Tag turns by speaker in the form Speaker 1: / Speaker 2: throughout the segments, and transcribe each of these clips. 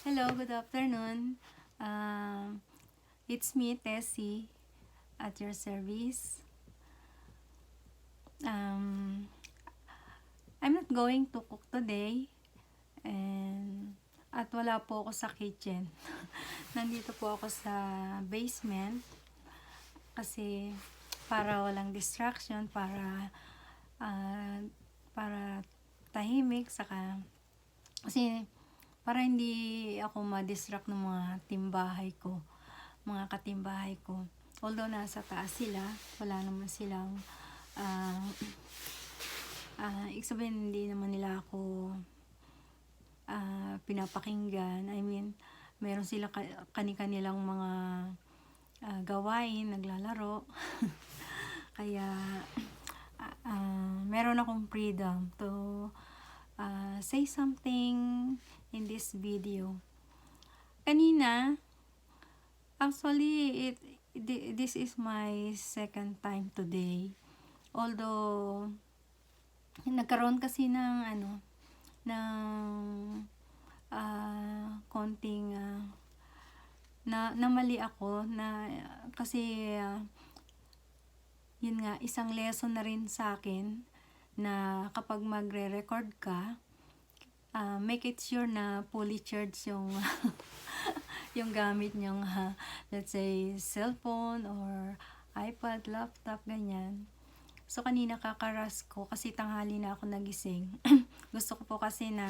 Speaker 1: Hello, good afternoon. Um, it's me, Tessie, at your service. Um, I'm not going to cook today and at wala po ako sa kitchen. Nandito po ako sa basement kasi para walang distraction, ah, para tahimik, saka kasi para hindi ako ma-distract ng mga timbahay ko, mga katimbahay ko. Although nasa taas sila, wala naman silang uh, ibig sabihin hindi naman nila ako pinapakinggan. I mean, meron sila kani-kanilang mga gawain, naglalaro. Kaya meron akong freedom to say something in this video. Kanina, actually, this is my second time today. Although, nagkaroon kasi ng konting na mali ako na kasi yun nga, isang lesson na rin sa akin na kapag magre-record ka, make it sure na fully charged yung yung gamit nyong let's say cellphone or iPad, laptop, ganyan. So kanina kakaras ko kasi tanghali na ako nagising. Gusto ko po kasi na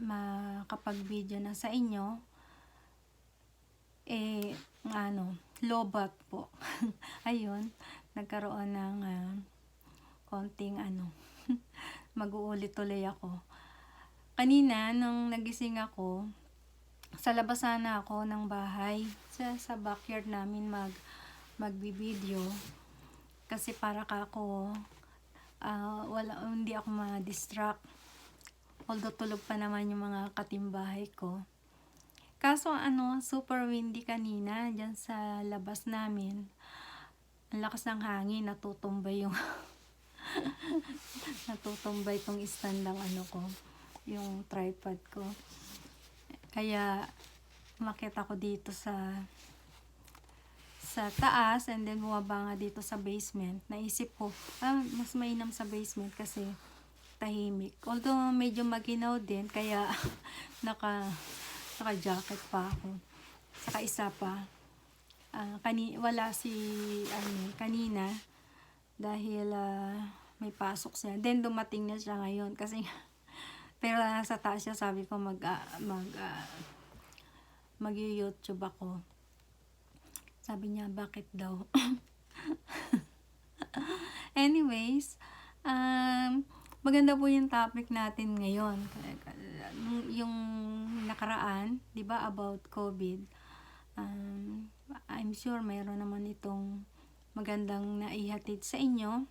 Speaker 1: makapag-video na sa inyo. Lobat po. Ayun, nagkaroon ng konting mag-uulit tuloy ako. Kanina, nung nagising ako, sa labas sana ako ng bahay, sa backyard namin magbibideo. Kasi para ako, hindi ako ma-distract. Although tulog pa naman yung mga katimbahay ko. Kaso super windy kanina, dyan sa labas namin. Ang lakas ng hangin, natutumbay yung natutumbay tong stand ng ko, yung tripod ko. Kaya umakyat ako dito sa taas and then bumaba nga dito sa basement. Naisip ko, mas mainam sa basement kasi tahimik. Although medyo maginaw din, kaya naka-jacket pa ako. Saka isa pa, wala si kanina dahil may pasok siya. Then dumating na siya ngayon kasi pero nasa taas siya, sabi ko mag-YouTube ako. Sabi niya, bakit daw? Anyways, maganda po yung topic natin ngayon. Yung nakaraan, 'di ba, about COVID. I'm sure mayroon naman itong magandang naihatid sa inyo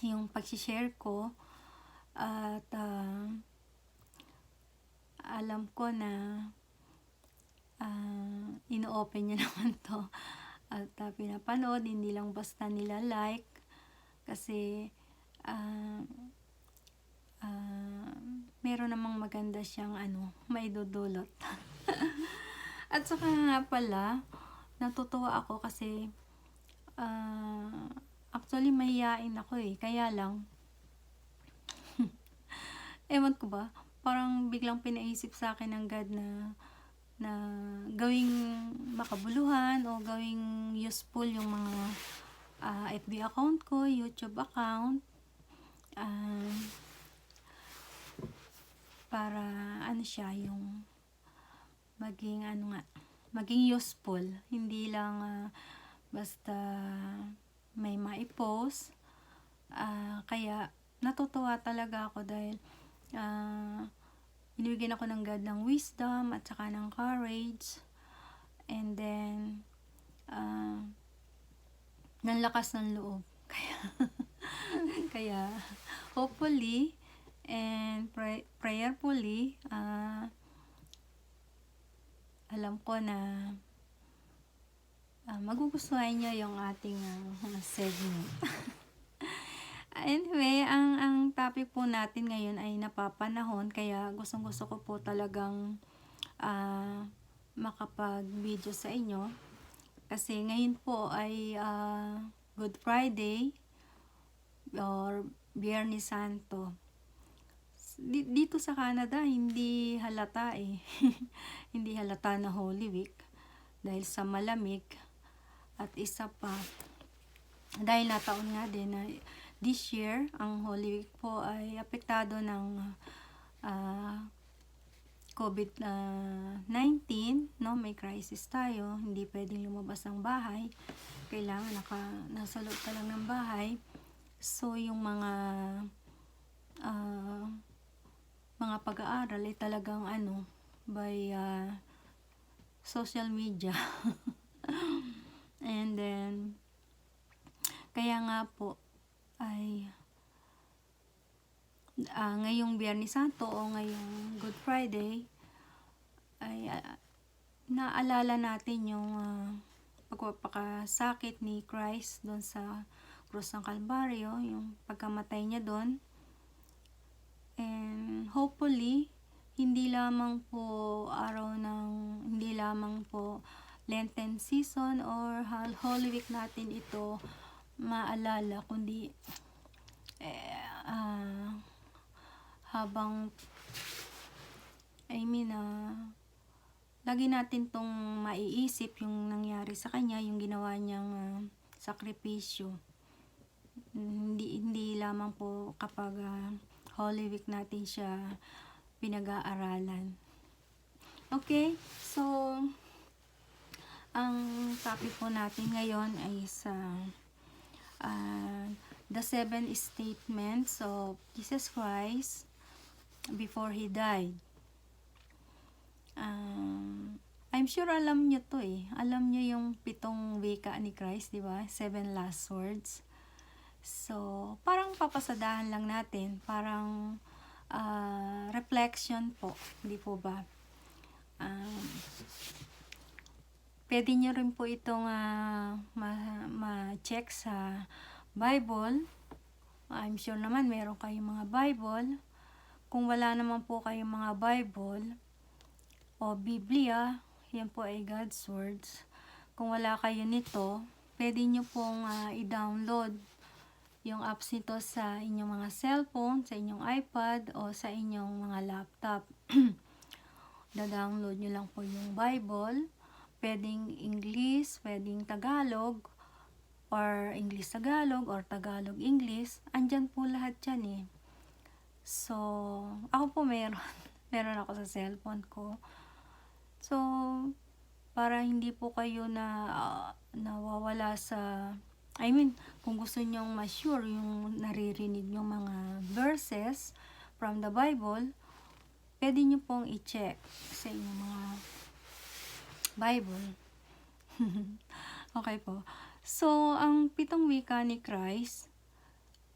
Speaker 1: yung pag-share ko at alam ko na ino-open niya naman to at pinapanood, hindi lang basta nila like kasi meron namang maganda siyang maidudulot. At saka nga pala, natutuwa ako kasi actually mahihain ako kaya lang ewan ko ba, parang biglang pinaisip sa akin ng God na gawing makabuluhan o gawing useful yung mga FB account ko, YouTube account, para siya yung maging useful, hindi lang basta may maipost. Kaya natutuwa talaga ako dahil binibigyan ako ng God ng wisdom at saka ng courage, and then ng lakas ng loob. Kaya hopefully and prayerfully alam ko na magugustuhan niyo yung ating segment. Anyway, ang topic po natin ngayon ay napapanahon, kaya gustong-gusto ko po talagang makapag-video sa inyo. Kasi ngayon po ay Good Friday or Biyernes Santo. Dito sa Canada, hindi halata eh. Hindi halata na Holy Week dahil sa malamig. At isa pa, dahil nataon nga din na this year, ang Holy Week po ay apektado ng COVID-19, no? May crisis tayo, hindi pwedeng lumabas ng bahay. Kailangan nasa loob ka lang ng bahay. So, yung mga pag-aaral ay talagang by social media. And then, kaya nga po, ay ngayong Biyernes Santo o ngayong Good Friday ay naalala natin yung pagpapakasakit ni Christ doon sa krus ng Kalbaryo, yung pagkamatay niya doon. And hopefully hindi lamang po Lenten season or Holy Week natin ito maalala, kundi lagi natin tong maiisip yung nangyari sa kanya, yung ginawa niyang sakripisyo. Hindi lamang po kapag Holy Week natin siya pinag-aaralan. Okay, so ang topic po natin ngayon ay sa the 7 statements of Jesus Christ before He died. I'm sure alam nyo to eh. Alam nyo yung 7 wika ni Christ, di ba? 7 last words. So, parang papasadahan lang natin. Parang reflection po. Di po ba? Pwede nyo rin po itong ma-check sa Bible. I'm sure naman meron kayong mga Bible. Kung wala naman po kayong mga Bible o Biblia, yan po ay God's words. Kung wala kayo nito, pwede nyo pong i-download yung apps nito sa inyong mga cellphone, sa inyong iPad o sa inyong mga laptop. Da-download nyo lang po yung Bible. Pwedeng English, pwedeng Tagalog, or English-Tagalog, or Tagalog-English. Andyan po lahat yan eh. So, ako po meron ako sa cellphone ko. So, para hindi po kayo nawawala sa, kung gusto nyong ma-sure yung naririnig yung mga verses from the Bible, pwede nyo pong i-check sa inyong mga Bible. Okay po. So, ang 7 wika ni Christ,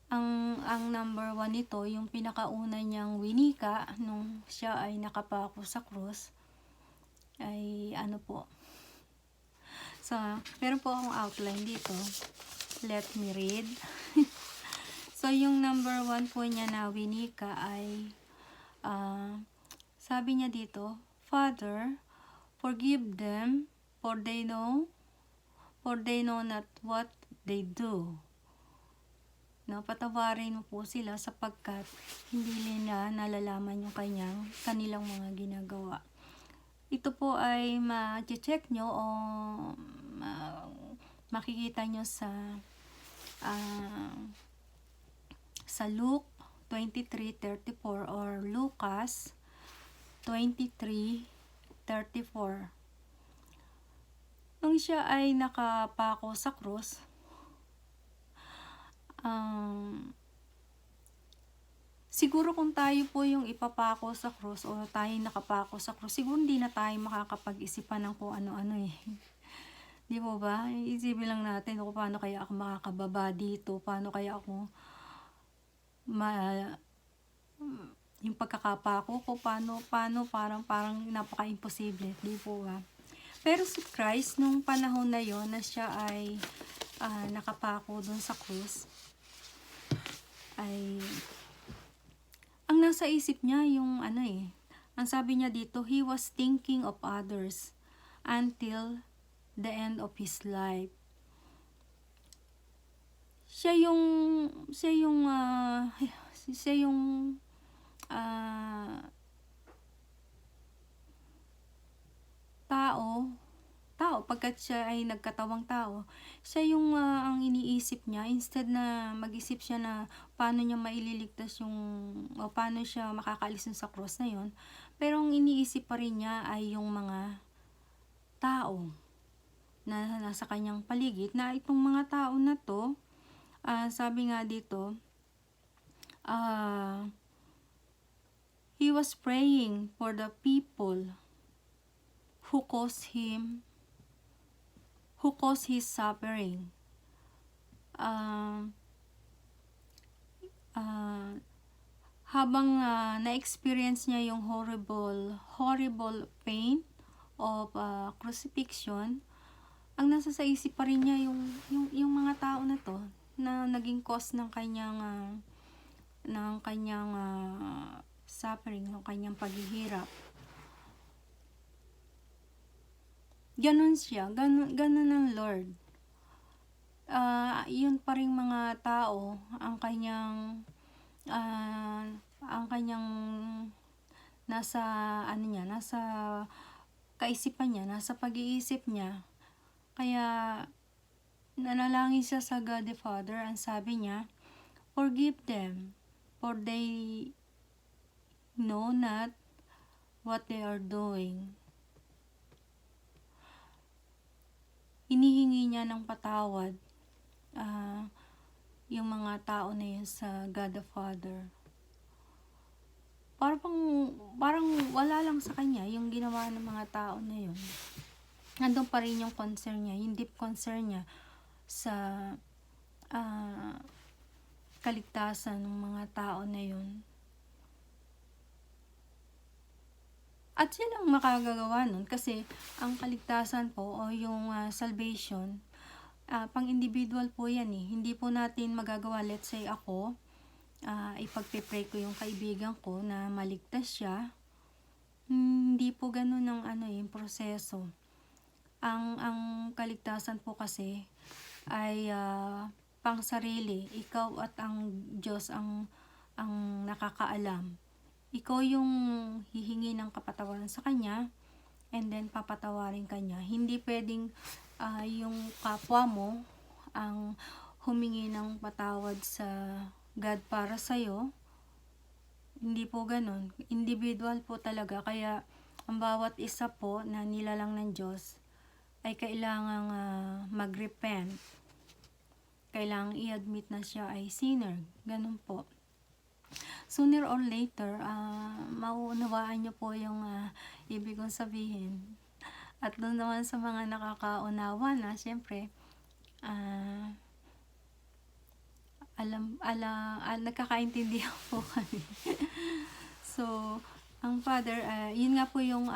Speaker 1: ang number 1 nito, yung pinakauna niyang winika nung siya ay nakapako sa krus, ay po. So, meron po akong outline dito. Let me read. So, yung number 1 po niya na winika ay, sabi niya dito, Father, forgive them, for they know not what they do. No, patawarin mo po sila sapagkat hindi nila nalalaman yung kanilang mga ginagawa. Ito po ay ma-check nyo o makikita nyo sa Luke 23:34 or Lucas 23:34. Nung siya ay nakapako sa krus, siguro kung tayo po yung ipapako sa krus o tayo nakapako sa krus, siguro hindi na tayo makakapag-isipan ng kung ano-ano eh. Di po ba? Isipin lang natin kung paano kaya ako makakababa dito, paano kaya ako yung pagkakapako ko, paano parang napaka-imposible, di po ba? Pero si Christ, nung panahon na yon na siya ay nakapako dun sa krus, ay ang nasa isip niya yung ang sabi niya dito, he was thinking of others until the end of his life. Siya yung ah, tao pagkat siya ay nagkatawang tao. Siya yung ang iniisip niya, instead na mag-isip siya na paano niya maililigtas o paano siya makakaalis sa cross na yon, pero ang iniisip pa rin niya ay yung mga tao na nasa kanyang paligid, na itong mga tao na to, sabi nga dito, he was praying for the people who caused his suffering. Habang na-experience niya yung horrible pain of crucifixion, ang nasa sa isip pa rin niya yung mga tao na to na naging cause ng kanyang suffering, ng kanyang paghihirap. Ganon siya, ganon ang Lord. Yun pa ring mga tao ang kanyang nasa nasa kaisipan niya, nasa pag-iisip niya. Kaya nanalangin siya sa God the Father, ang sabi niya, forgive them, for they know not what they are doing. Hinihingi niya ng patawad yung mga tao na yun sa God the Father. Parang wala lang sa kanya yung ginawa ng mga tao na yun. Nandun pa rin yung concern niya, yung deep concern niya sa kaligtasan ng mga tao na yun. At siya lang makagagawa nun, kasi ang kaligtasan po o yung salvation, pang individual po yan eh. Hindi po natin magagawa. Let's say ako, ipagpipray ko yung kaibigan ko na maligtas siya. Hindi po ganun ang yung proseso. Ang kaligtasan po kasi ay pang sarili. Ikaw at ang Diyos ang nakakaalam. Ikaw yung hihingi ng kapatawaran sa Kanya, and then papatawarin Kanya. Hindi pwedeng yung kapwa mo ang humingi ng patawad sa God para sa'yo. Hindi po ganun. Individual po talaga. Kaya ang bawat isa po na nilalang ng Diyos ay kailangang mag-repent. Kailangang i-admit na siya ay sinner. Ganun po. Sooner or later, mauunawaan nyo po yung ibig kong sabihin. At doon naman sa mga nakakaunawa na, syempre, nagkakaintindihan po kami. So, ang Father, yun nga po yung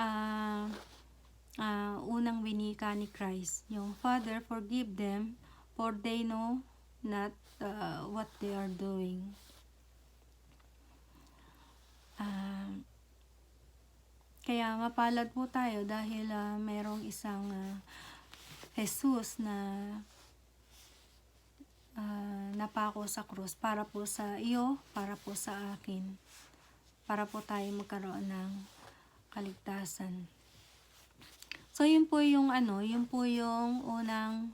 Speaker 1: unang winika ni Christ. Yung, Father, forgive them, for they know not what they are doing. Kaya mapalad po tayo dahil merong isang Jesus na napako sa krus para po sa iyo, para po sa akin, para po tayo magkaroon ng kaligtasan. So yun po yung unang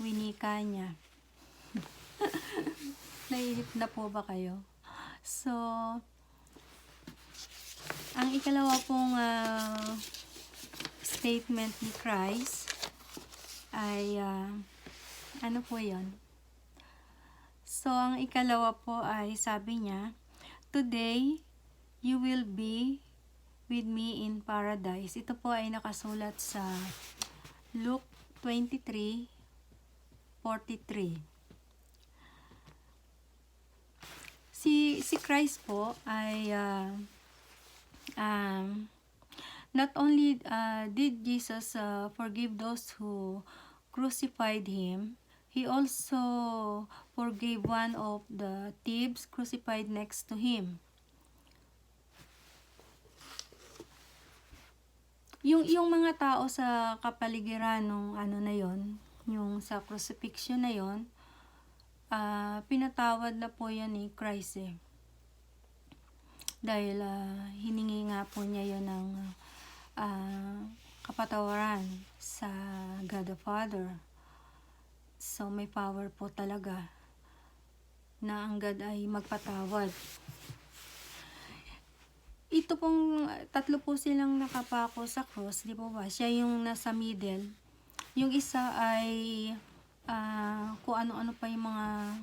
Speaker 1: winika niya. Naihip na po ba kayo? So ang ikalawa pong statement ni Christ ay ano po yun? So, ang ikalawa po ay sabi niya, today, you will be with me in paradise. Ito po ay nakasulat sa Luke 23:43. Si Christ po ay not only did Jesus forgive those who crucified him, He also forgave one of the thieves crucified next to him. Yung mga tao sa kapaligiran nung ano na yon, yung sa crucifixion na yon, pinatawad na po yan ni Christ eh. Dahil hiningi nga po niya yon ng kapatawaran sa God the Father. So may power po talaga na ang God ay magpatawad. Ito pong tatlo po silang nakapako sa cross, di po ba? Siya yung nasa middle. Yung isa ay kung ano-ano pa yung mga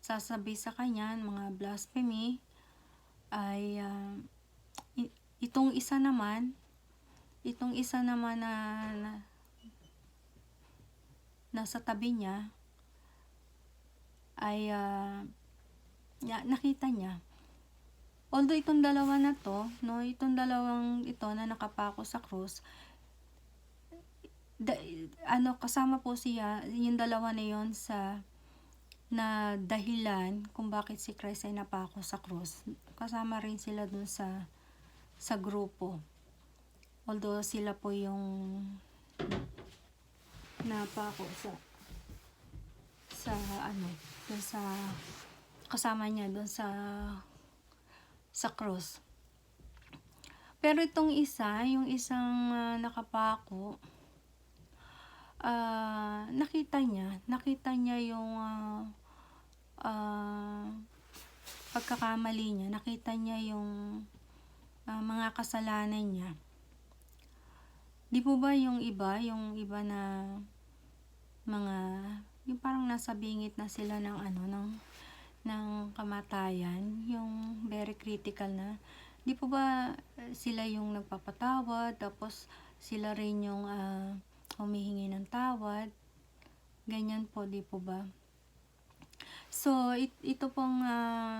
Speaker 1: sasabi sa kanya, mga blasphemy, ay itong isa naman na nasa tabi niya ay nakita niya. Although itong dalawa na to, no, itong dalawang ito na nakapako sa cross, kasama po siya, yung dalawa na yon sa na dahilan kung bakit si Christ ay napako sa cross. Kasama rin sila dun sa grupo. Although sila po yung napako dun sa kasama niya dun sa cross. Pero itong isa, yung isang nakapako, nakita niya yung pagkakamali niya, nakita niya yung mga kasalanan niya. Di po ba yung iba na mga, yung parang nasa bingit na sila ng ng kamatayan, yung very critical na, di po ba sila yung nagpapatawad, tapos sila rin yung humihingi ng tawad, ganyan po, di po ba? So ito pong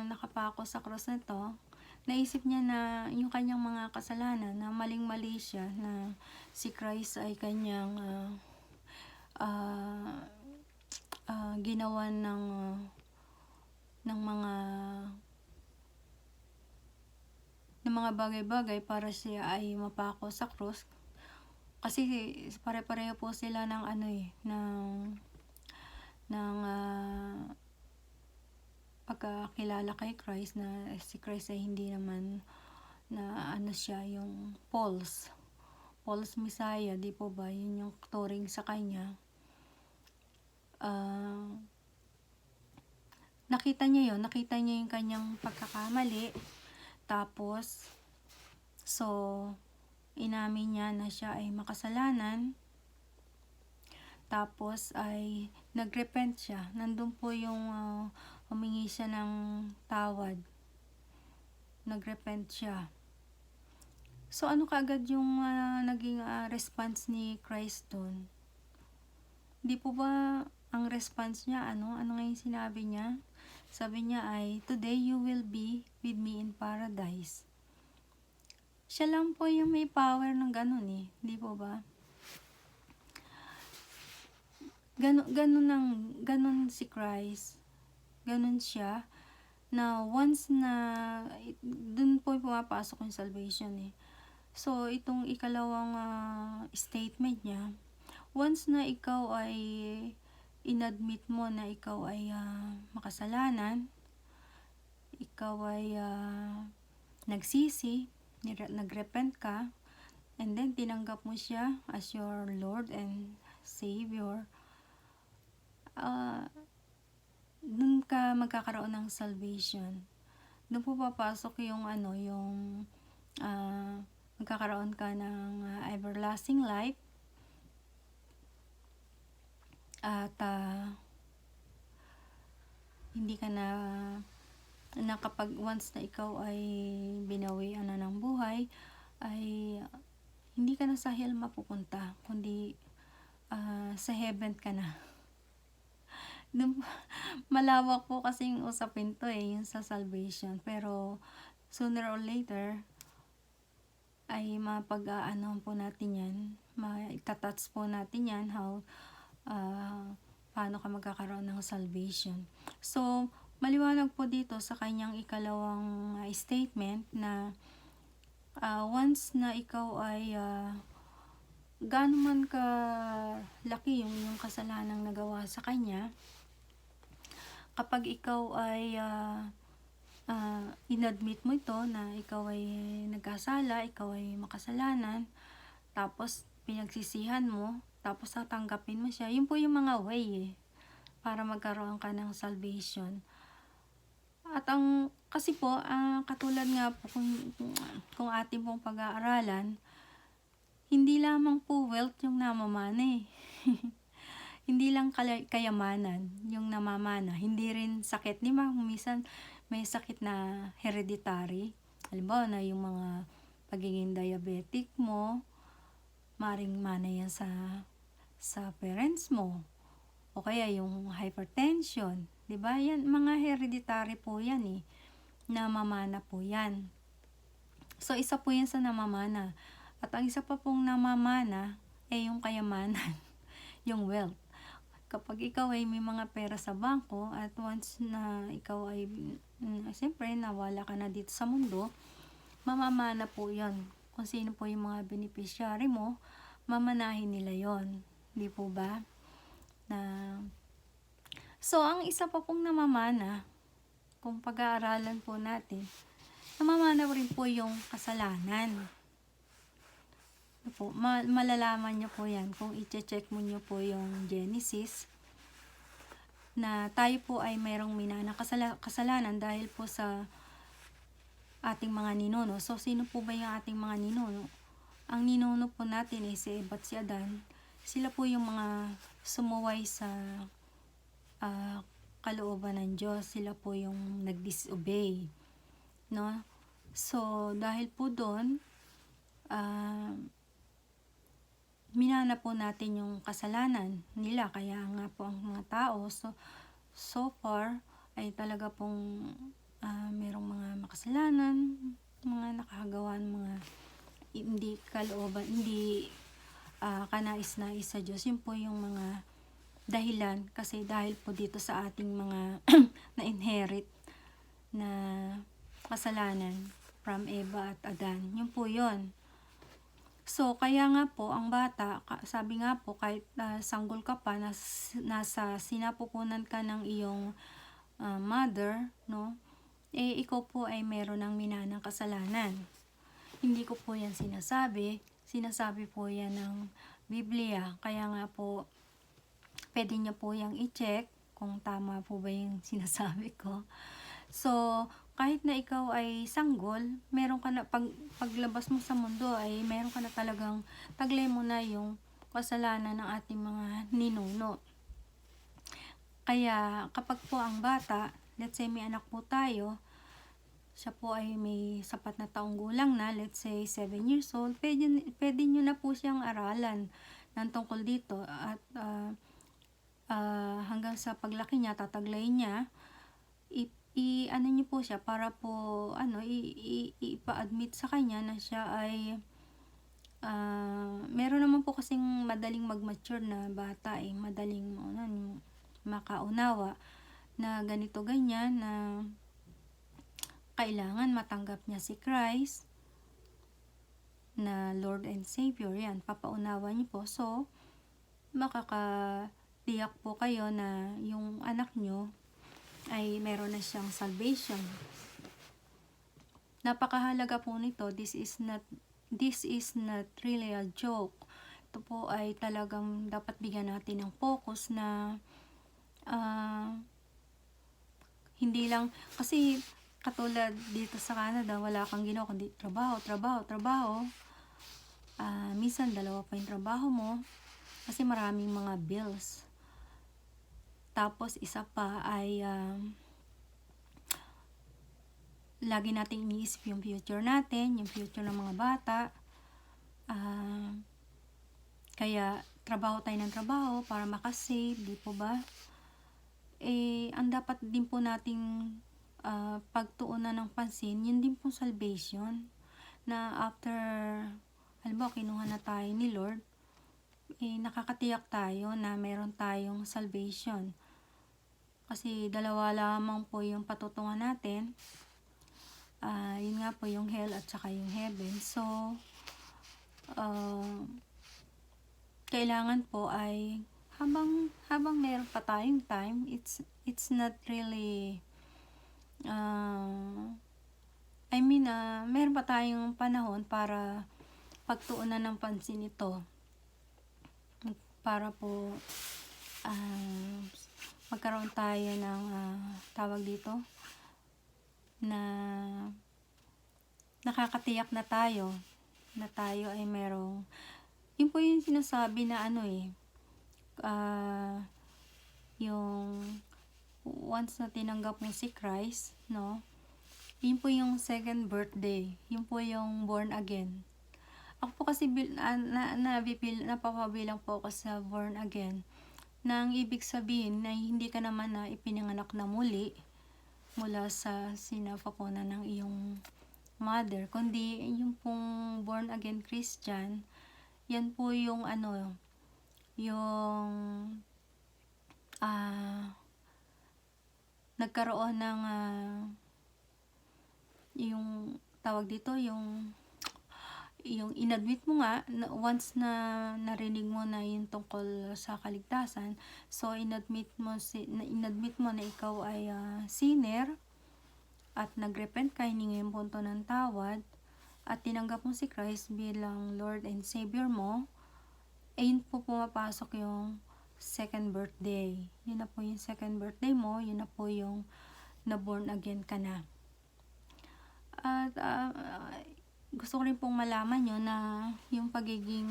Speaker 1: nakapako sa cross na to, naisip niya na yung kanyang mga kasalanan, na maling-mali siya, na si Christ ay kanyang ginawan ng mga bagay-bagay para siya ay mapako sa cross. Kasi pare-pareho po sila ng pagkakilala kay Christ, na si Christ ay hindi naman na siya yung false Messiah, di po ba? Yun yung turing sa kanya. Nakita niya yung kanyang pagkakamali, tapos inamin niya na siya ay makasalanan, tapos ay nagrepent siya. Nandun po yung humingi siya ng tawad, nagrepent siya. So ano kaagad yung naging response ni Christ dun? Di po ba ang response niya, ano nga yung sinabi niya? Sabi niya ay, "Today you will be with me in paradise." Siya lang po yung may power ng ganun eh, di po ba? Ganun si Christ. Ganun siya, na once na dun po pumapasok yung salvation eh. So itong ikalawang statement niya, once na ikaw ay inadmit mo na ikaw ay makasalanan, ikaw ay nagsisi, nagrepent ka, and then tinanggap mo siya as your Lord and Savior, dun ka magkakaroon ng salvation. Dun po papasok yung magkakaroon ka ng everlasting life, at hindi ka na kapag once na ikaw ay binawian na ng buhay, ay hindi ka na sa hell mapupunta, kundi sa heaven ka na. Malawak po kasing usapin to eh, yung sa salvation, pero sooner or later ay po natin yan, maitatats po natin yan, how paano ka magkakaroon ng salvation. So, maliwanag po dito sa kanyang ikalawang statement na once na ikaw ay gaano man ka laki yung iyong kasalanang nagawa sa kanya, kapag ikaw ay inadmit mo ito na ikaw ay nagkasala, ikaw ay makasalanan, tapos pinagsisihan mo, tapos tatanggapin mo siya, yun po yung mga way para magkaroon ka ng salvation. At kasi po, katulad nga po kung ating pong pag-aaralan, hindi lamang po wealth yung namamana Hindi lang kayamanan yung namamana, hindi rin sakit. Di ba, minsan may sakit na hereditary. Halimbawa na yung mga pagiging diabetic mo, maring mana yan sa parents mo. O kaya yung hypertension. Di ba? Yan, mga hereditary po yan Namamana po yan. So, isa po yan sa namamana. At ang isa pa pong namamana ay yung kayamanan, yung wealth. Kapag ikaw ay may mga pera sa bangko at once na ikaw ay siyempre nawala ka na dito sa mundo, mamamana po yon. Kung sino po yung mga beneficiary mo, mamanahin nila yon. Di po ba? So, ang isa pa pong namamana, kung pag-aaralan po natin, namamana rin po yung kasalanan. Po, malalaman nyo po yan kung i-check mo nyo po yung Genesis, na tayo po ay mayroong minana kasalanan dahil po sa ating mga ninuno. So, sino po ba yung ating mga ninuno? Ang ninuno po natin ay si Eva at si Adan. Sila po yung mga sumuway sa kalooban ng Diyos. Sila po yung nag-disobey. No? So, dahil po doon, minana po natin yung kasalanan nila, kaya nga po ang mga tao so far ay talaga pong merong mga makasalanan, mga nakahagawa ng mga hindi kalooban, hindi kanais-nais sa Diyos. Yun po yung mga dahilan, kasi dahil po dito sa ating mga na-inherit na kasalanan from Eva at Adan. Yun po yun. So, kaya nga po, ang bata, sabi nga po, kahit sanggol ka pa, nasa sinapupunan ka ng iyong mother, no? Ikaw po ay meron ng minanang kasalanan. Hindi ko po yan sinasabi po yan ng Biblia. Kaya nga po, pwede niyo po yung i-check kung tama po ba yung sinasabi ko. So, kahit na ikaw ay sanggol, meron ka na, paglabas mo sa mundo ay meron ka na talagang taglay mo na yung kasalanan ng ating mga ninuno. Kaya kapag po ang bata, let's say may anak po tayo, siya po ay may sapat na taong gulang na, let's say 7 years old, pwede nyo na po siyang aralan ng tungkol dito, at hanggang sa paglaki niya, tataglay niya, ano niyo po siya para po ipa-admit sa kanya na siya ay meron naman po kasing madaling mag-mature na bata, madaling makaunawa na ganito ganyan, na kailangan matanggap niya si Christ na Lord and Savior. Yan, papaunawa niyo po. So, makakatiyak po kayo na yung anak niyo ay meron na siyang salvation. Napakahalaga po nito. This is not really a joke. Ito po ay talagang dapat bigyan natin ng focus na hindi lang, kasi katulad dito sa Canada, wala kang ginawa kundi trabaho. Minsan dalawa pa yung trabaho mo kasi maraming mga bills. Tapos isa pa ay lagi nating iniisip yung future natin, yung future ng mga bata. Kaya trabaho tayo ng trabaho para makasave, di po ba? Ang dapat din po nating pagtuunan ng pansin, yun din po salvation. Na after, halimbawa kinuha na tayo ni Lord, nakakatiyak tayo na meron tayong salvation. Kasi dalawa lamang po yung patutungan natin. Yun nga po yung hell at saka yung heaven. So, kailangan po ay habang meron pa tayong time, it's not really meron pa tayong panahon para pagtuunan ng pansin ito, para po magkaroon tayo ng tawag dito na nakakatiyak na tayo ay merong, yun po yung sinasabi na yung once na tinanggap mo si Christ, no, yun po yung second birthday, yun po yung born again. Ako po kasi napapabilang po ako sa born again, nang ibig sabihin na hindi ka naman na ipinanganak na muli mula sa sinapapunan ng iyong mother, kundi yung pong born again Christian, yan po yung yung nagkaroon ng yung tawag dito, yung inadmit mo nga once na narinig mo na yung tungkol sa kaligtasan. So inadmit mo na ikaw ay sinner at nagrepent ka, hiningi yung punto ng tawad at tinanggap mo si Christ bilang Lord and Savior mo. Ayun po pumapasok yung second birthday. Yun na po yung second birthday mo, yun na po yung na born again ka na. At gusto ko rin pong malaman nyo na yung pagiging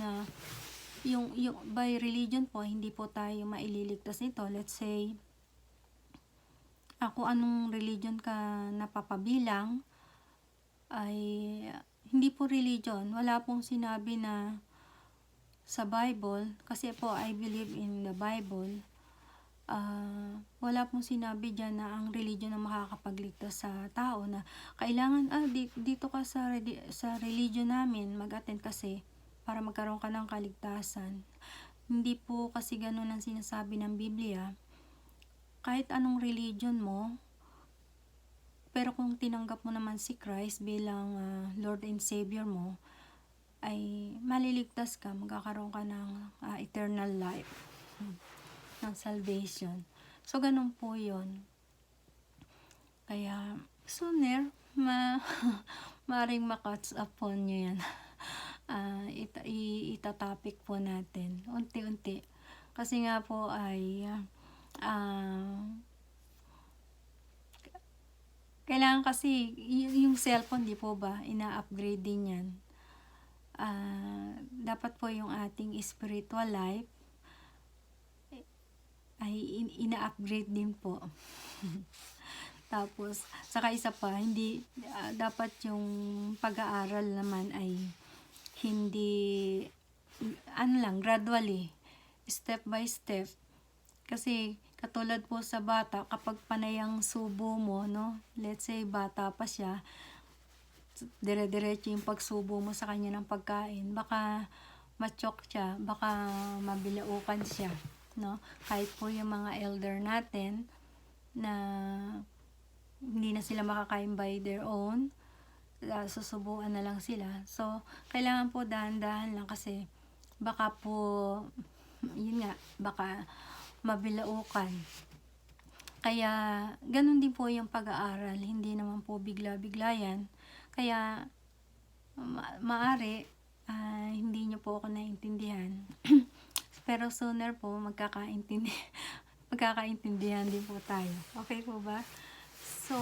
Speaker 1: yung by religion po, hindi po tayo maililigtas nito. Let's say ako anong religion ka napapabilang, ay hindi po religion. Wala pong sinabi na sa Bible, kasi po I believe in the Bible, wala pong sinabi dyan na ang religion na makakapagligtas sa tao, na kailangan dito ka sa religion namin mag-attend kasi para magkaroon ka ng kaligtasan. Hindi po kasi ganun ang sinasabi ng Biblia. Kahit anong religion mo, pero kung tinanggap mo naman si Christ bilang Lord and Savior mo, ay maliligtas ka, magkakaroon ka ng eternal life, ng salvation. So ganun po yun. Kaya sooner maring makatch upon nyo yan. Itatopic po natin unti-unti, kasi nga po ay kailangan kasi yung cellphone, di po ba, ina-upgrade din yan. Dapat po yung ating spiritual life ay ina-upgrade din po. Tapos saka isa pa, hindi dapat yung pag-aaral naman ay hindi gradually, step by step. Kasi katulad po sa bata, kapag panay ang subo mo, no, let's say bata pa siya, dire-diretso yung pagsubo mo sa kanya ng pagkain, baka ma-choke siya, baka mabilaukan siya, no? Kahit po yung mga elder natin na hindi na sila makakain by their own, susubuan na lang sila. So kailangan po dahan-dahan lang, kasi baka po yun nga, baka mabilaukan. Kaya ganun din po yung pag-aaral, hindi naman po bigla-bigla yan. Kaya maari hindi nyo po ako naintindihan. Pero sooner po magkakaintindihan din po tayo. Okay po ba? So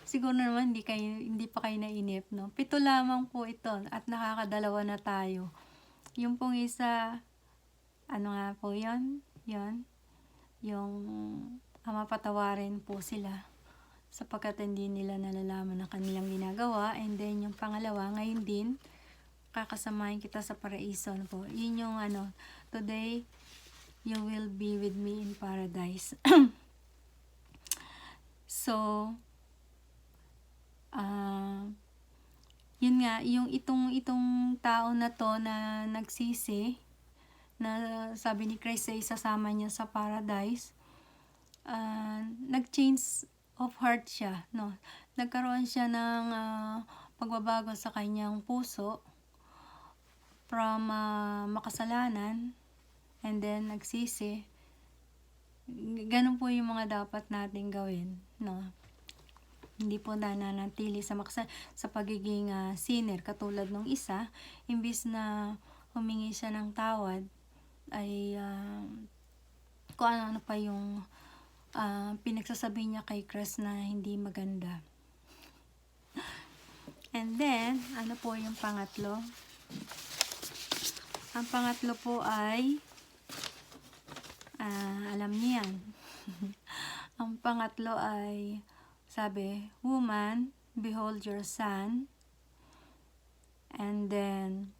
Speaker 1: siguro naman hindi pa kayo nainip, no? 7 lamang po ito at nakakadalawa na tayo. Yung pong isa, ano nga po yun? Yung mapatawarin po sila sapagkat hindi nila nalalaman ang kanilang ginagawa. And then yung pangalawa, ngayon din kakasamahin kita sa paraiso po. Yun yung today you will be with me in paradise. So yun nga, yung itong tao na to na nagsisi, na sabi ni Christ ay isasama niya sa paradise, nag-change of heart siya, no? Nagkaroon siya ng pagbabago sa kanyang puso from makasalanan, and then nagsisi. Ganun po yung mga dapat nating gawin, no? Hindi po nananatili sa pagiging sinner katulad nung isa, imbis na humingi siya ng tawad, ay kung ano pa yung pinagsasabi niya kay Christ na hindi maganda. And then, ano po yung pangatlo? Ang pangatlo po ay, alam niyo yan. Ang pangatlo ay, sabi, woman, behold your son. And then,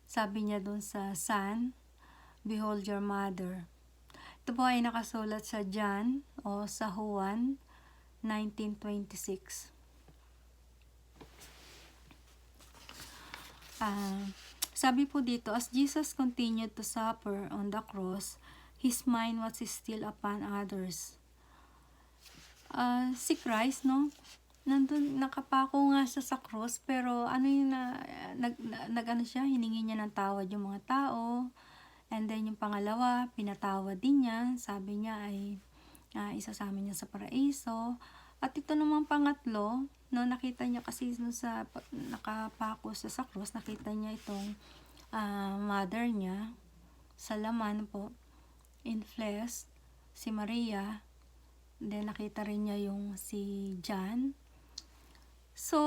Speaker 1: sabi niya dun sa son, behold your mother. Ito po ay nakasulat sa John o sa Juan 19:26. Sabi po dito, as Jesus continued to suffer on the cross, his mind was still upon others. Si Christ, no? Nandun, nakapako nga siya sa cross, pero ano yung nag-ano siya, hiningi niya ng tawad yung mga tao. And then yung pangalawa, pinatawad din niya. Sabi niya ay isasama niya sa paraiso. At ito namang pangatlo, no, nakita niya kasi sa nakapako siya sa cross, nakita niya itong mother niya sa laman po, in flesh, si Maria. Then nakita rin niya yung si John. So,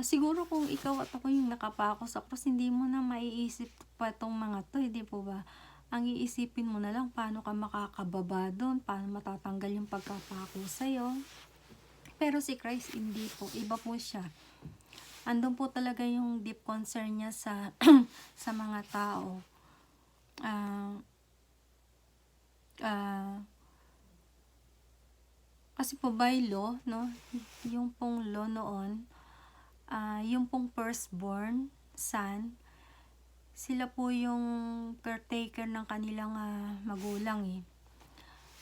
Speaker 1: siguro kung ikaw at ako yung nakapako sa cross, hindi mo na maiisip pa itong mga to, hindi po ba? Ang iisipin mo na lang, paano ka makakababa doon, paano matatanggal yung pagkapako sa'yo. Pero si Christ, hindi po. Iba po siya. Andun po talaga yung deep concern niya sa sa mga tao. Kasi po by law, no, yung pong law noon, yung pong firstborn son, sila po yung caretaker ng kanilang magulang eh.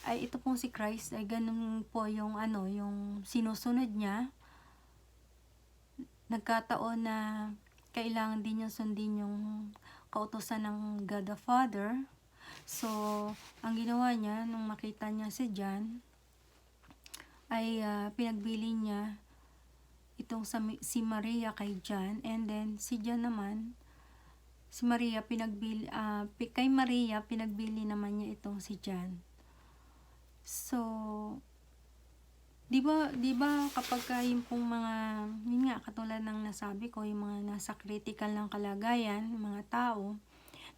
Speaker 1: Ay ito pong si Christ ay ganun po yung yung sinusunod niya. Nagkataon na kailangan din niya sundin yung kautusan ng God the Father. So, ang ginawa niya nung makita niya si John ay pinagbili niya itong si Maria kay John, and then si John naman, si Maria pinagbili kay Maria pinagbili naman niya itong si John. So, di ba kapag yung pong mga, yun nga, katulad ng nasabi ko, yung mga nasa critical ng kalagayan, mga tao,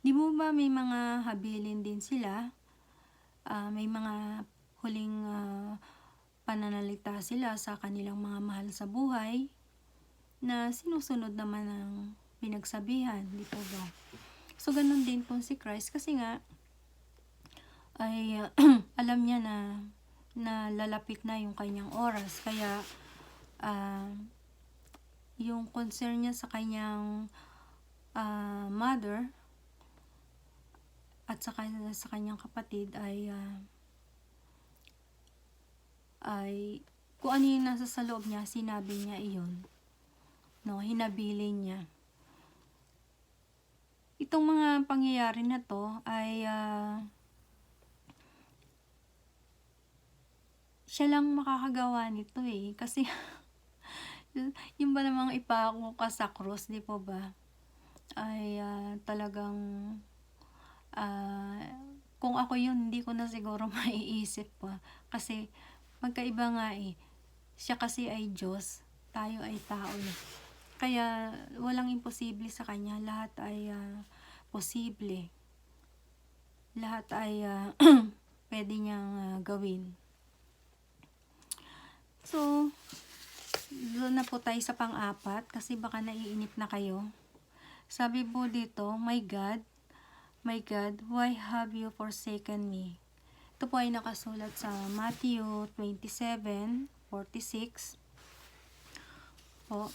Speaker 1: di mo ba may mga habilin din sila, may mga huling pananalita sila sa kanilang mga mahal sa buhay, na sinusunod naman ng pinagsabihan, di po ba? So, ganun din po si Christ, kasi nga, ay alam niya na lalapit na yung kanyang oras, kaya yung concern niya sa kanyang mother at sa kanyang kapatid ay kung ano yung nasa sa loob niya, sinabi niya iyon, no, hinabilin niya. Itong mga pangyayari na to ay siya lang makakagawa nito eh, kasi yung ba namang ipako ka sa cross, di po ba, ay talagang kung ako yun, hindi ko na siguro maiisip pa, kasi magkaiba nga eh, siya kasi ay Diyos, tayo ay tao eh. Kaya walang imposible sa kanya, lahat ay posible, lahat ay pwede niyang gawin. So, doon na po tayo sa pang-apat, kasi baka naiinip na kayo. Sabi po dito, my God, why have you forsaken me? Ito po ay nakasulat sa Matthew 27:46 po.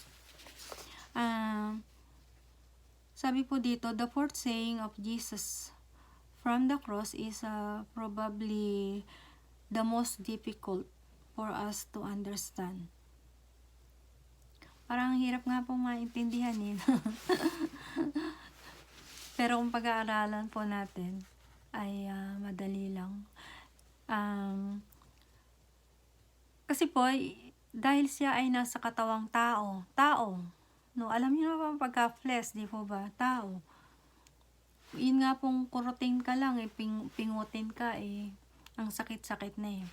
Speaker 1: Sabi po dito, the fourth saying of Jesus from the cross is probably the most difficult for us to understand. Parang hirap nga pong maintindihan eh. Pero kung pag-aaralan po natin, ay madali lang. Kasi po, dahil siya ay nasa katawang tao, no, alam niyo naman pagka-flesh, di po ba? Tao. Yun nga pong kurutin ka lang, pingutin ka, ang sakit-sakit na eh.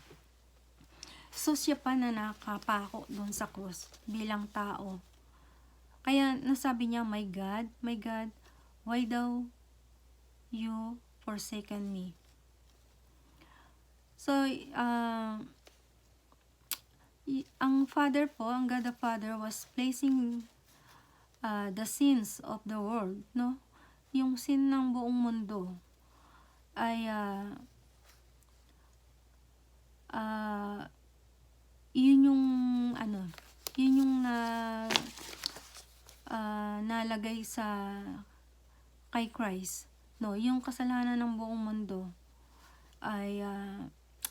Speaker 1: So, siya pa na nakapako doon sa krus bilang tao. Kaya, nasabi niya, my God, why thou you forsaken me? So, ang Father po, ang God the Father was placing the sins of the world, no? Yung sin ng buong mundo ay yun yung nalagay sa kay Christ, no? Yung kasalanan ng buong mundo ay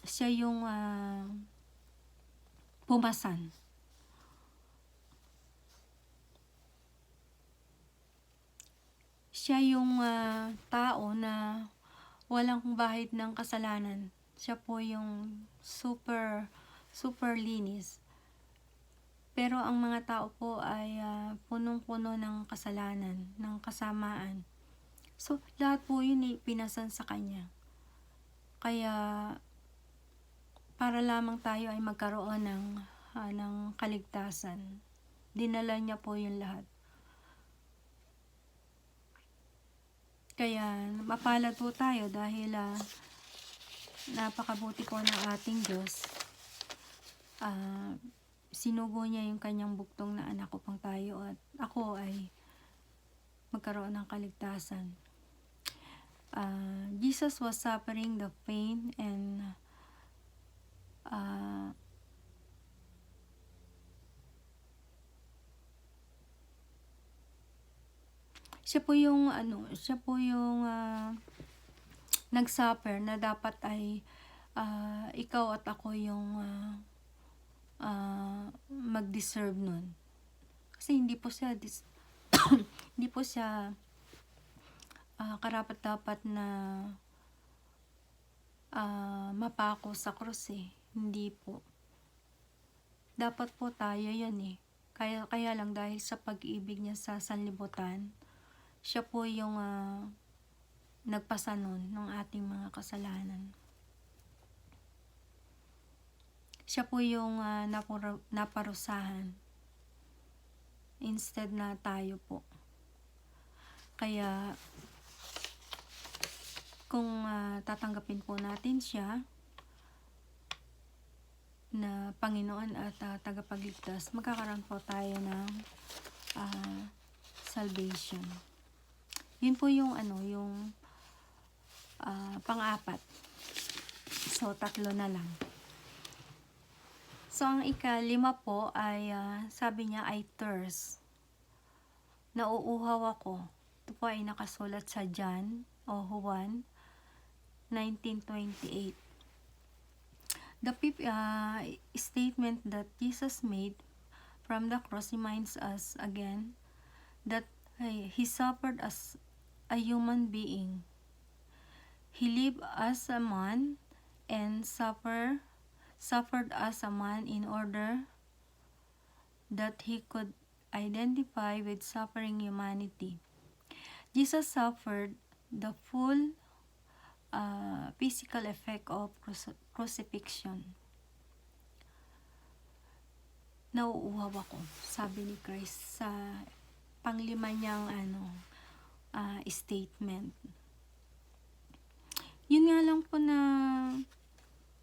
Speaker 1: siya yung pumasan. Siya yung tao na walang bahid ng kasalanan. Siya po yung super linis. Pero ang mga tao po ay punong-puno ng kasalanan, ng kasamaan. So, lahat po yun pinasan sa Kanya. Kaya, para lamang tayo ay magkaroon ng kaligtasan. Dinala niya po yung lahat. Kaya, mapalad po tayo dahil napakabuti po ng ating Diyos. Sinugo niya yung kanyang buktong na anak upang tayo at ako ay magkaroon ng kaligtasan. Jesus was suffering the pain and siya po yung nag-suffer na dapat ay ikaw at ako yung mag-deserve nun. Kasi hindi po siya hindi po siya karapat-dapat na mapako sa krus eh. Hindi po. Dapat po tayo yan eh. Kaya lang dahil sa pag-ibig niya sa sanlibutan, siya po yung nagpasa nun ng ating mga kasalanan. Siya po yung naparusahan instead na tayo po. Kaya kung tatanggapin po natin siya na Panginoon at tagapagligtas, magkakaroon po tayo ng salvation. Yun po yung yung pang-apat. So, 3 na lang. So, ang ika-5 po ay sabi niya ay thirst. Nauuhaw ako. Ito po ay nakasulat sa John o Juan 19:28. The statement that Jesus made from the cross reminds us again that he suffered as a human being. He lived as a man and suffered as a man in order that he could identify with suffering humanity. Jesus suffered the full physical effect of crucifixion. Nauuhaw ako, sabi ni Christ sa panglima niyang statement. Yun nga lang po na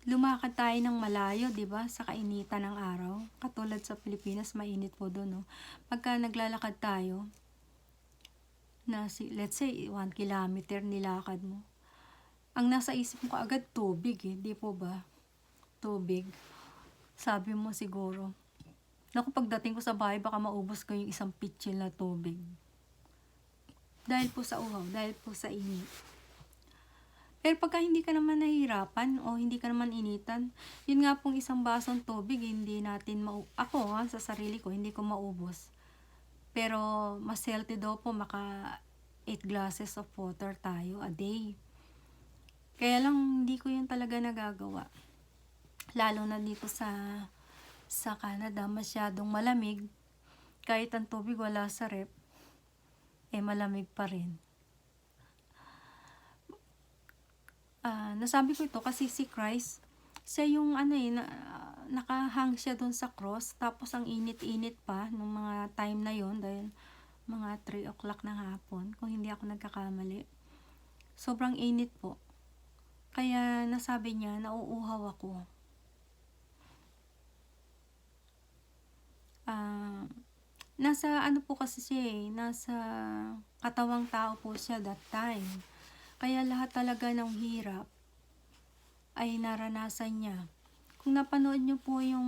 Speaker 1: lumakad tayo ng malayo, 'di ba? Sa kainitan ng araw. Katulad sa Pilipinas, mainit po doon, no. Pagka naglalakad tayo na let's say 1 kilometer nilakad mo. Ang nasa isip mo agad tubig eh, 'di po ba? Tubig. Sabi mo siguro, naku, pagdating ko sa bahay baka maubos ko yung isang pitsil na tubig. Dahil po sa uhaw, dahil po sa init. Pero pagka hindi ka naman nahihirapan o hindi ka naman initan, yun nga pong isang basong tubig, hindi natin ako sa sarili ko, hindi ko maubos. Pero mas healthy daw po maka 8 glasses of water tayo a day. Kaya lang hindi ko yun talaga nagagawa. Lalo na dito sa Canada, masyadong malamig. Kahit ang tubig wala sa rep, malamig pa rin. Nasabi ko ito kasi si Christ, siya yung nakahang siya doon sa cross, tapos ang init-init pa nung mga time na yon, dahil mga 3 o'clock ng hapon, kung hindi ako nagkakamali. Sobrang init po. Kaya nasabi niya, nauuhaw ako. Nasa po kasi siya nasa katawang tao po siya that time. Kaya lahat talaga ng hirap ay naranasan niya. Kung napanood niyo po yung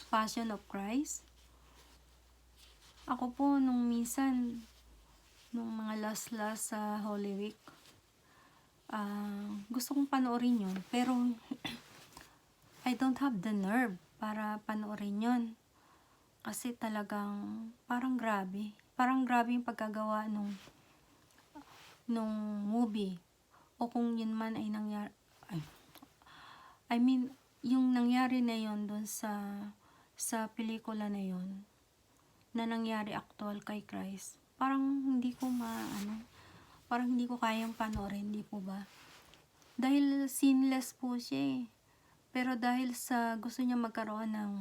Speaker 1: Passion of Christ, ako po nung minsan, nung mga last sa Holy Week, gusto kong panoorin yun. Pero I don't have the nerve para panoorin yun. Kasi talagang parang grabe. Parang grabe yung pagkagawa nung movie. O kung yun man ay nangyari, yung nangyari na yun dun sa pelikula na yun, na nangyari actual kay Christ, parang hindi ko parang hindi ko kayang panoorin, di po ba? Dahil sinless po siya pero dahil sa gusto niya magkaroon ng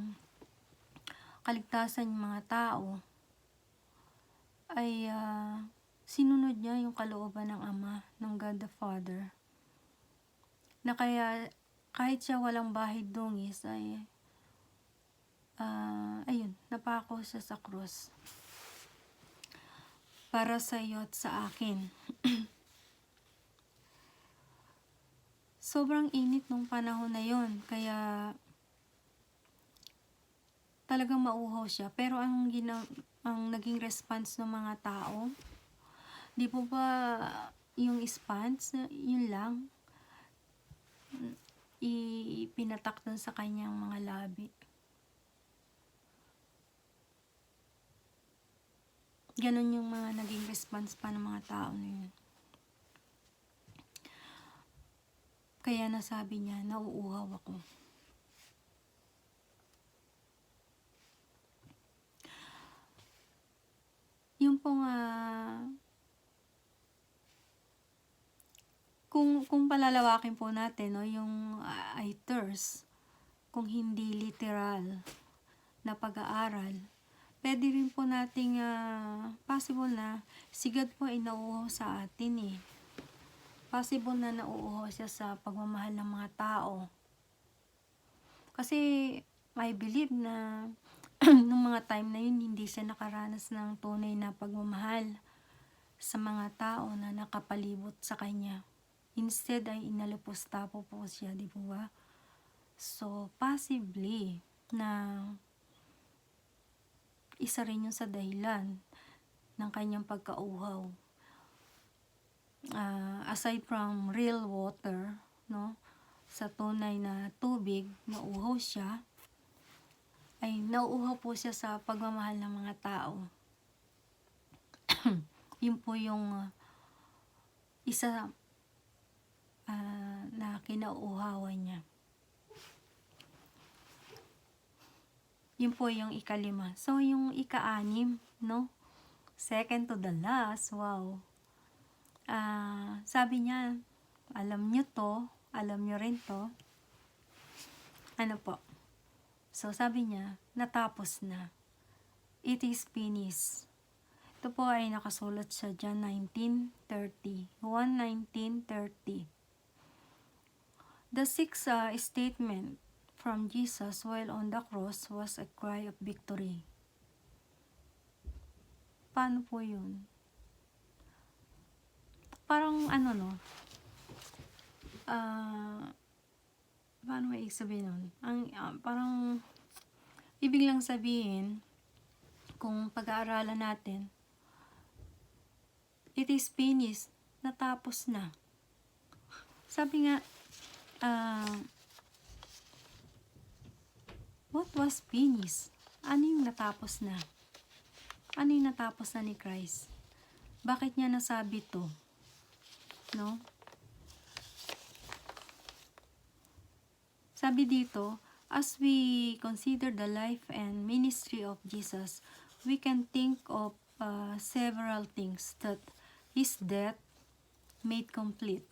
Speaker 1: kaligtasan yung mga tao, ay sinunod niya yung kalooban ng Ama, ng God the Father, na kaya kahit siya walang bahid dungis ay ayun, napako siya sa cross para sa iyo at sa akin. Sobrang init nung panahon na yon, kaya talagang mauhaw siya. Pero ang naging response ng mga tao, di po ba yung sponge, yun lang, ipinatak dun sa kanyang mga labi. Ganon yung mga naging response pa ng mga tao na yun. Kaya nasabi niya, nauuhaw ako. Yung pong kung palalawakin po natin, no, yung I thirst, kung hindi literal na pag-aaral, pwede rin po nating possible na si God po ay nauuhaw sa atin Possible na nauuhaw siya sa pagmamahal ng mga tao. Kasi I believe na nung mga time na yun, hindi siya nakaranas ng tunay na pagmamahal sa mga tao na nakapalibot sa kanya. Instead ay inalipustapo po siya, di po ba? So, possibly na isa rin yung sa dahilan ng kanyang pagkauhaw. Aside from real water, no, sa tunay na tubig, nauuhaw siya, ay nauuhaw po siya sa pagmamahal ng mga tao. Yun po yung isa na kinauuhawan niya. Yun po yung ika-5. So, yung ika-6, no? Second to the last, wow. Sabi niya, alam niyo to, alam niyo rin to. Ano po? So, sabi niya, natapos na. It is finished. Ito po ay nakasulat sa John 19:30. 1:19:30. The sixth statement from Jesus while on the cross was a cry of victory. Paano po yun? Parang paano may sabihin nun? Parang ibig lang sabihin, kung pag-aaralan natin, It is finished. Natapos na. Sabi nga, what was finished? Ano yung natapos na? Ano yung natapos na ni Christ? Bakit niya nasabi to? No? Sabi dito, as we consider the life and ministry of Jesus, we can think of several things that His death made complete.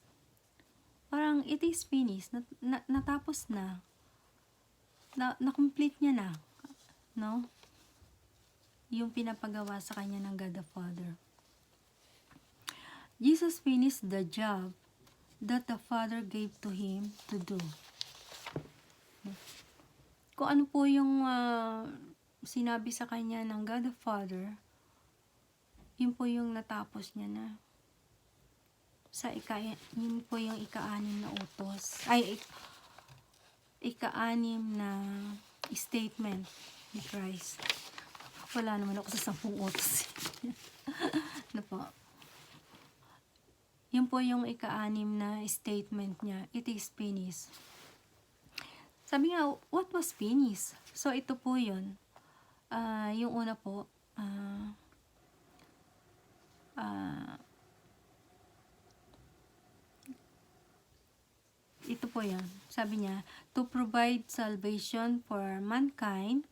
Speaker 1: Parang it is finished. Natapos na. Na-complete niya na. No? Yung pinapagawa sa kanya ng God the Father. Jesus finished the job that the Father gave to Him to do. Kung ano po yung sinabi sa kanya ng God the Father, yun po yung natapos niya na. Yun po yung ika-anim na utos. Ika-anim na statement ni Christ. Wala naman ako sa 10 utos. Ano po? Yun po yung ika-anim na statement niya. It is finished. Sabi nga, what was finished? So, ito po yun. Yung una po, ito po yan. Sabi niya, to provide salvation for mankind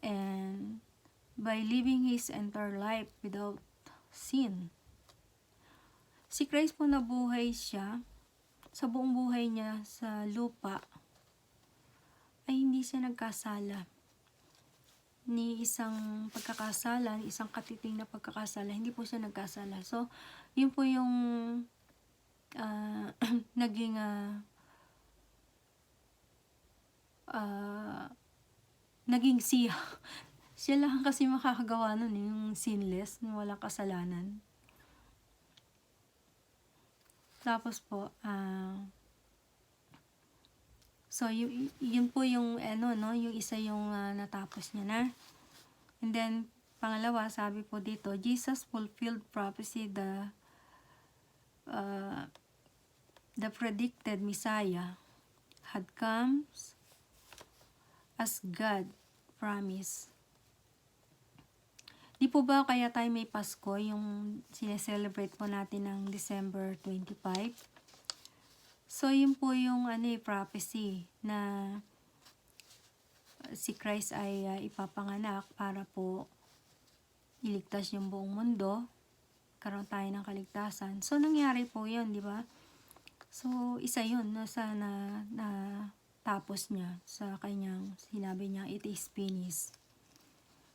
Speaker 1: and by living His entire life without sin. Si Christ po nabuhay siya sa buong buhay niya sa lupa ay hindi siya nagkasala ni isang pagkakasala, ni isang katiting na pagkakasala, hindi po siya nagkasala. So, yun po yung naging siya. Siya lang kasi makakagawa nun, yung sinless, yung walang kasalanan. Tapos po, so yun po yung yung isa yung natapos niya na. And then pangalawa, sabi po dito, Jesus fulfilled prophecy, the predicted Messiah had come as God promised. Di po ba kaya tayo may Pasko, yung sineselebrate po natin ng December 25? So, yun po yung prophecy na si Christ ay ipapanganak para po iligtas yung buong mundo, karoon tayo ng kaligtasan. So, nangyari po yun, di ba? So, isa yun na tapos niya sa kanyang sinabi niya, it is finished.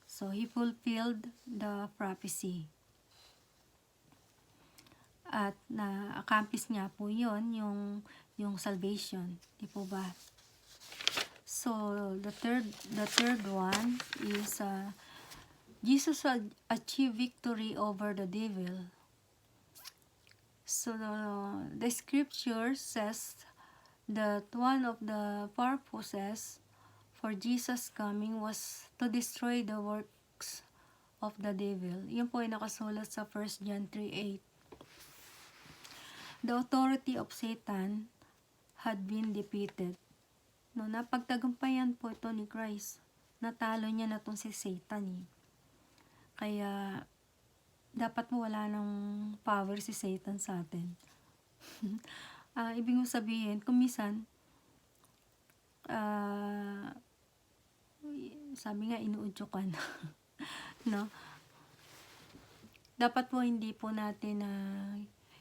Speaker 1: So, He fulfilled the prophecy. At na-accomplish niya po yun, yung salvation. Di po ba? So, the third one is Jesus achieved victory over the devil. So, the scripture says that one of the purposes for Jesus coming was to destroy the works of the devil. Yun po ay nakasulat sa 1 John 3:8. The authority of Satan had been defeated. No, napagtagumpayan po ito ni Christ. Natalo niya na itong si Satan eh. Kaya dapat mo wala ng power si Satan sa atin. Ibig sabihin, kung minsan sabi nga inuudyokan. No? Dapat po hindi po natin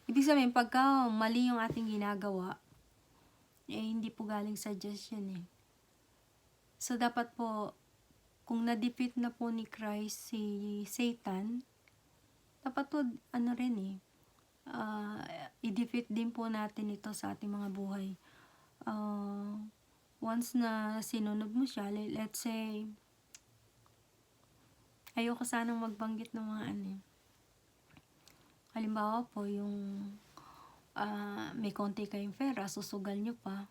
Speaker 1: ibig sabihin, pagka mali yung ating ginagawa, hindi po galing sa Diyos yun eh. So, dapat po, kung na-defeat na po ni Christ si Satan, dapat po, i-defeat din po natin ito sa ating mga buhay. Once na sinunod mo siya, let's say, ayoko sanang magbanggit ng mga halimbawa po, yung may konti kayong pera, susugal nyo pa.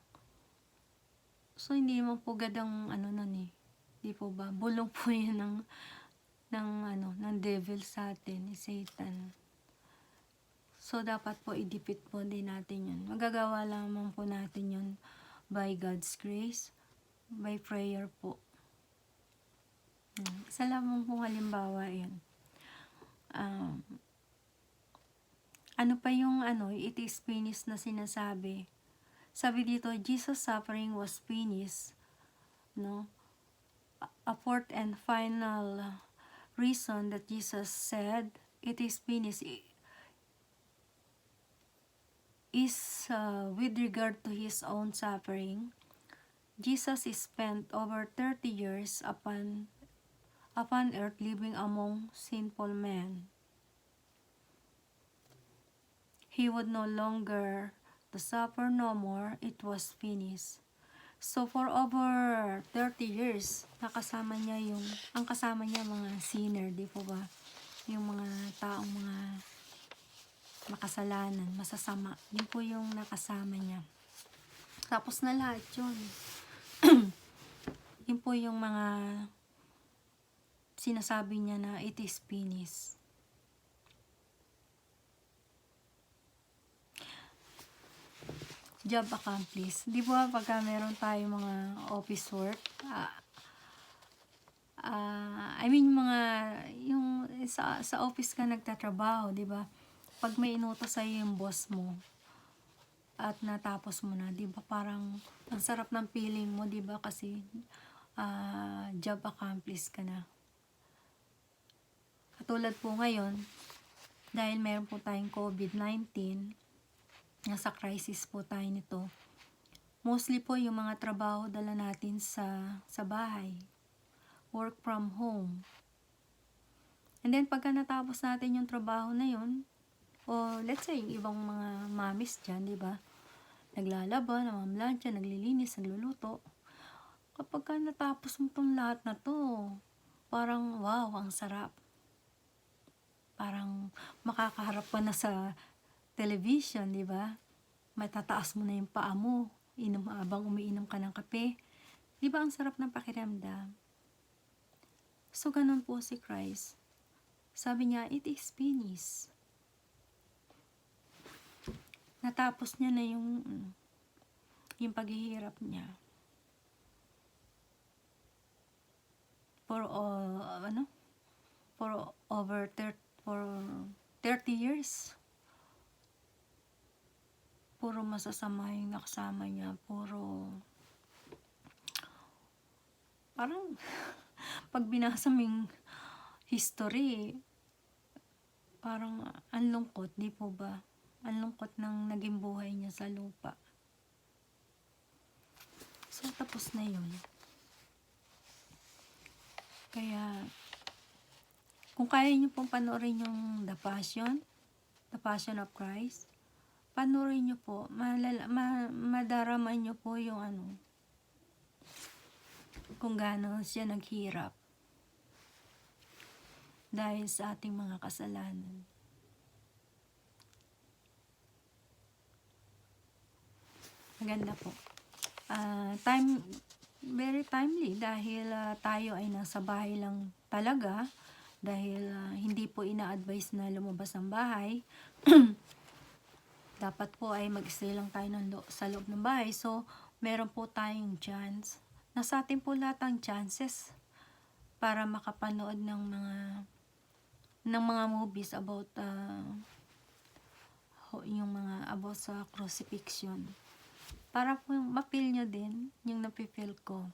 Speaker 1: So, hindi naman po gadang di po ba? Bulong po yun ng devil sa atin, ni Satan. So, dapat po i-defeat po din natin yun. Magagawa lamang po natin yun by God's grace, by prayer po. Isa lamang pong halimbawa yun. Ano pa yung it is finished na sinasabi? Sabi dito, Jesus' suffering was finished. No? A fourth and final reason that Jesus said, it is finished, is with regard to his own suffering. Jesus spent over 30 years upon earth living among sinful men. He would no longer to suffer no more, it was finished. So for over 30 years, nakasama niya ang kasama niya mga sinner, di po ba? Yung mga taong mga makasalanan, masasama. Yun po yung nakasama niya. Tapos na lahat yun. Yun po yung mga sinasabi niya na it is finished. Job accomplished. Di ba pagka meron tayo mga office work, yung sa office ka nagtatrabaho, di ba? Pag may inutos sa'yo yung boss mo, at natapos mo na, di ba? Parang, ang sarap ng feeling mo, di ba? Kasi, job accomplished ka na. Katulad po ngayon, dahil meron po tayong COVID-19, nasa crisis po tayo nito. Mostly po yung mga trabaho dala natin sa bahay. Work from home. And then pagka natapos natin yung trabaho na yun, o let's say yung ibang mga mamis dyan, di ba? Naglalaba, namamlansya, naglilinis, nagluluto. Kapag ka natapos mo tong lahat na to, parang wow, ang sarap. Parang makakaharap ka na sa television, di ba? Matataas mo na yung paa mo, habang umiinom ka ng kape. Di ba ang sarap ng pakiramdam? So, ganun po si Christ. Sabi niya, it is finished. Natapos niya na yung paghihirap niya. For over 30 years. Puro masasama yung nakasama niya. Parang, pag binasa mo yung history, parang ang lungkot, di po ba? Ang lungkot ng naging buhay niya sa lupa. So, tapos na yun. Kaya, kung kaya niyo pong panoorin yung The Passion of Christ, panoorin niyo po, madarama niyo po yung kung gaano siya naghirap dahil sa ating mga kasalanan. Maganda po. Very timely dahil tayo ay nasa bahay lang talaga, dahil hindi po ina-advise na lumabas ng bahay. Dapat po ay mag-stay lang tayo sa loob ng bahay. So, meron po tayong chance. Nasa atin po lahat ang chances para makapanood ng mga movies about yung mga about sa crucifixion. Para po ma-feel nyo din yung napipil ko.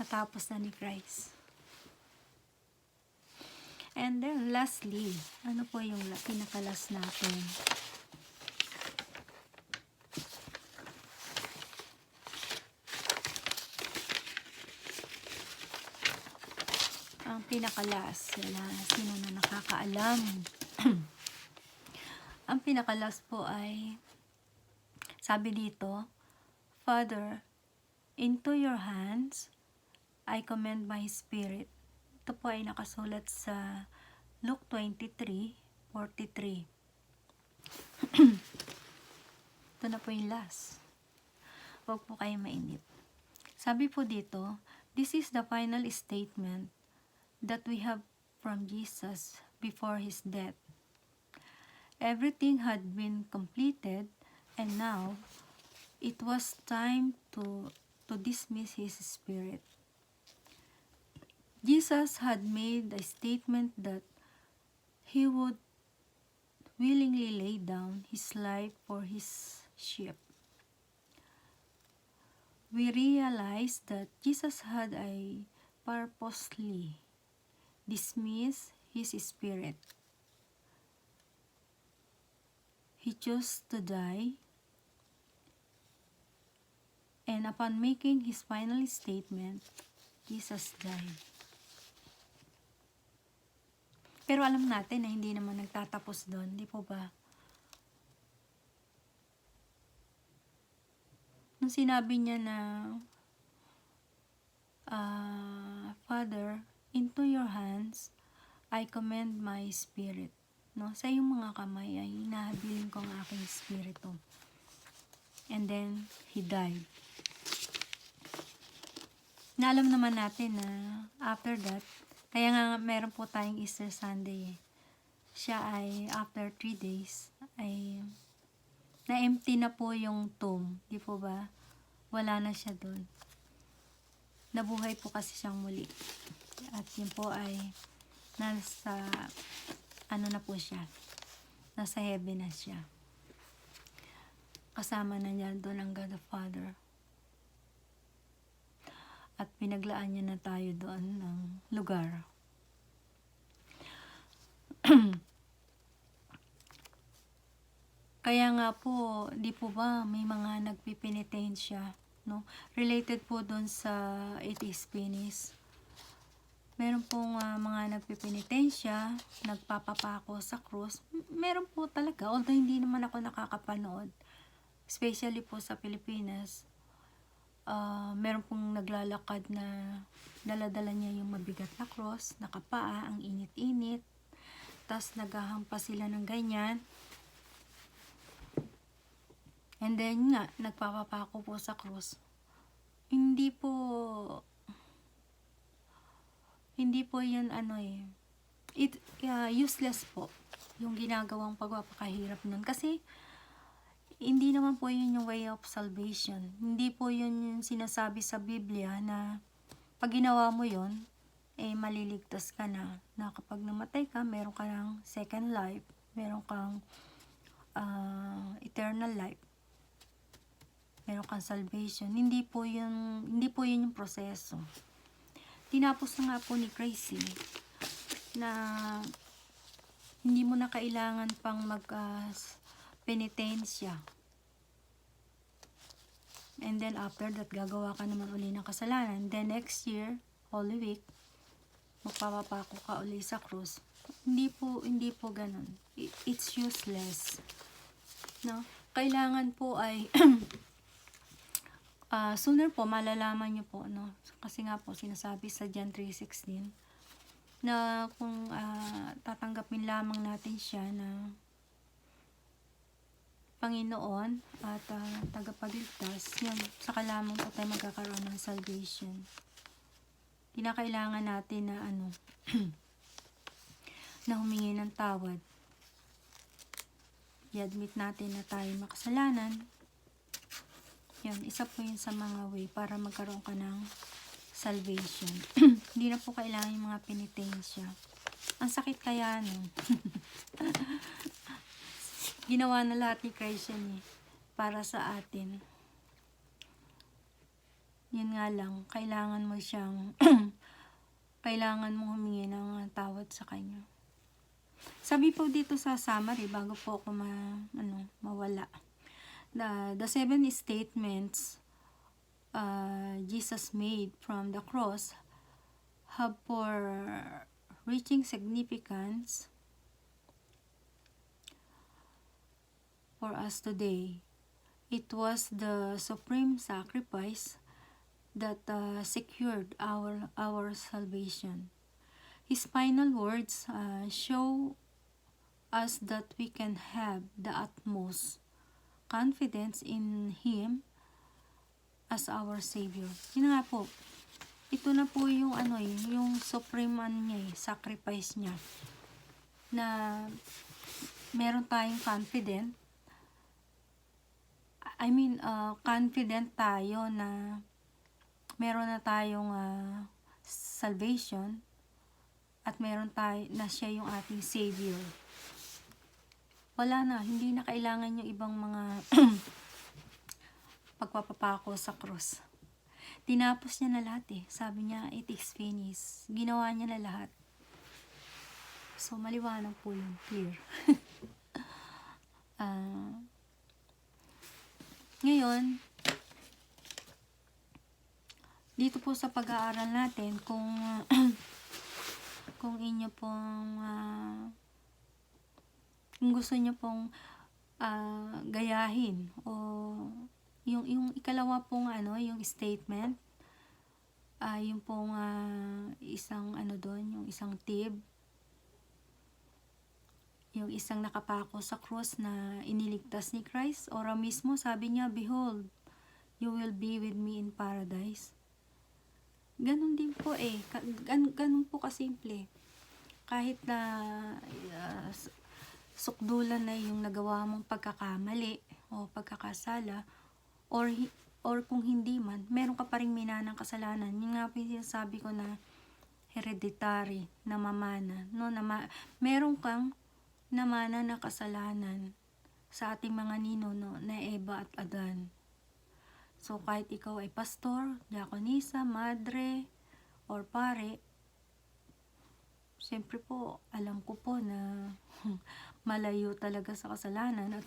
Speaker 1: Natapos na ni Christ. And then, lastly, ano po yung pinakalas natin? Ang pinakalas, sino na nakakaalam? Ang pinakalas po ay, sabi dito, Father, into your hands, I commend my spirit. Ito po ay nakasulat sa Luke 23:43. Ito na po yung last. Huwag po kayo mainip. Sabi po dito, this is the final statement that we have from Jesus before his death. Everything had been completed, and now it was time to dismiss his spirit. Jesus had made a statement that he would willingly lay down his life for his sheep. We realize that Jesus had purposely dismissed his spirit. He chose to die, and upon making his final statement, Jesus died. Pero alam natin na hindi naman nagtatapos doon, di po ba? Nung sinabi niya na, Father, into your hands, I commend my spirit. No? Sa iyong mga kamay ay hinahabilin ko ang aking spirito. And then, he died. Naalam naman natin na after that, kaya nga meron po tayong Easter Sunday. Siya ay after 3 days ay na-empty na po yung tomb. Di po ba? Wala na siya doon. Nabuhay po kasi siyang muli. At yun po ay nasa na po siya. Nasa heaven na siya. Kasama na niya doon ang God the Father. At pinaglaan niya na tayo doon ng lugar. Kaya nga po, di po ba may mga nagpipinitensya, no? Related po doon sa It is Finished. Meron pong mga nagpipinitensya, nagpapapako sa krus. Meron po talaga, although hindi naman ako nakakapanood. Especially po sa Pilipinas. Meron pong naglalakad na dala-dala niya yung mabigat na cross, nakapaa, ang init-init, tas naghahampas sila ng ganyan, and then nga, nagpapapako po sa cross. Hindi po yun useless po yung ginagawang pagpapakahirap nun, kasi hindi naman po yun yung way of salvation. Hindi po yun yung sinasabi sa Biblia na pag ginawa mo yun, maliligtas ka na. Na kapag namatay ka, meron ka ng second life, meron kang eternal life, meron kang salvation. Hindi po yun yung proseso. Tinapos na nga po ni Christ na hindi mo na kailangan pang penitensya. And then after that, gagawa ka naman uli ng kasalanan. Then next year, Holy Week, magpapapako ka uli sa krus. Hindi po ganun. It's useless. No? Kailangan po ay sooner po malalaman nyo po, no? Kasi nga po sinasabi sa John 3:16 na kung tatanggapin lamang natin siya na Panginoon at tagapagligtas, yun, saka lamang po tayo magkakaroon ng salvation. Kinakailangan natin na na humingi ng tawad. I-admit natin na tayo makasalanan. Yun, isa po yun sa mga way para magkaroon ka ng salvation. Hindi na po kailangan yung mga penitensya. Ang sakit kaya nun. Ginawa na lahat ni Christ yan para sa atin. Yun nga lang, kailangan mo siyang kailangan mo humingi ng tawad sa Kanya. Sabi po dito sa summary, bago po ako mawala. The 7 statements Jesus made from the cross have far-reaching significance for us today. It was the supreme sacrifice that secured our salvation. His final words show us that we can have the utmost confidence in Him as our Savior. Yun nga po, ito na po yung yung supreme niya, sacrifice niya. na meron tayong confident tayo na meron na tayong salvation at meron tayo na siya yung ating Savior. Wala na, hindi na kailangan yung ibang mga pagpapapako sa cross. Tinapos niya na lahat eh. Sabi niya, it is finished. Ginawa niya na lahat. So, maliwanag po yun. Clear. Ngayon, dito po sa pag-aaral natin, kung inyo pong kung gusto niyo pong gayahin o yung ikalawa pong yung statement, yung pong isang yung isang tip, yung isang nakapako sa cross na iniligtas ni Christ. Ora mismo sabi niya, behold, you will be with me in paradise. Ganun din po ganun po kasimple. Kahit na sukdulan na yung nagawa mong pagkakamali o pagkakasala, or kung hindi man, meron ka pa ring minanang kasalanan. Yung nga po yung sinasabi ko na hereditary, na mamana. No? Meron kang namana na kasalanan sa ating mga ninuno na Eva at Adan. So, kahit ikaw ay pastor, diakonisa, madre, or pare, siyempre po, alam ko po na malayo talaga sa kasalanan at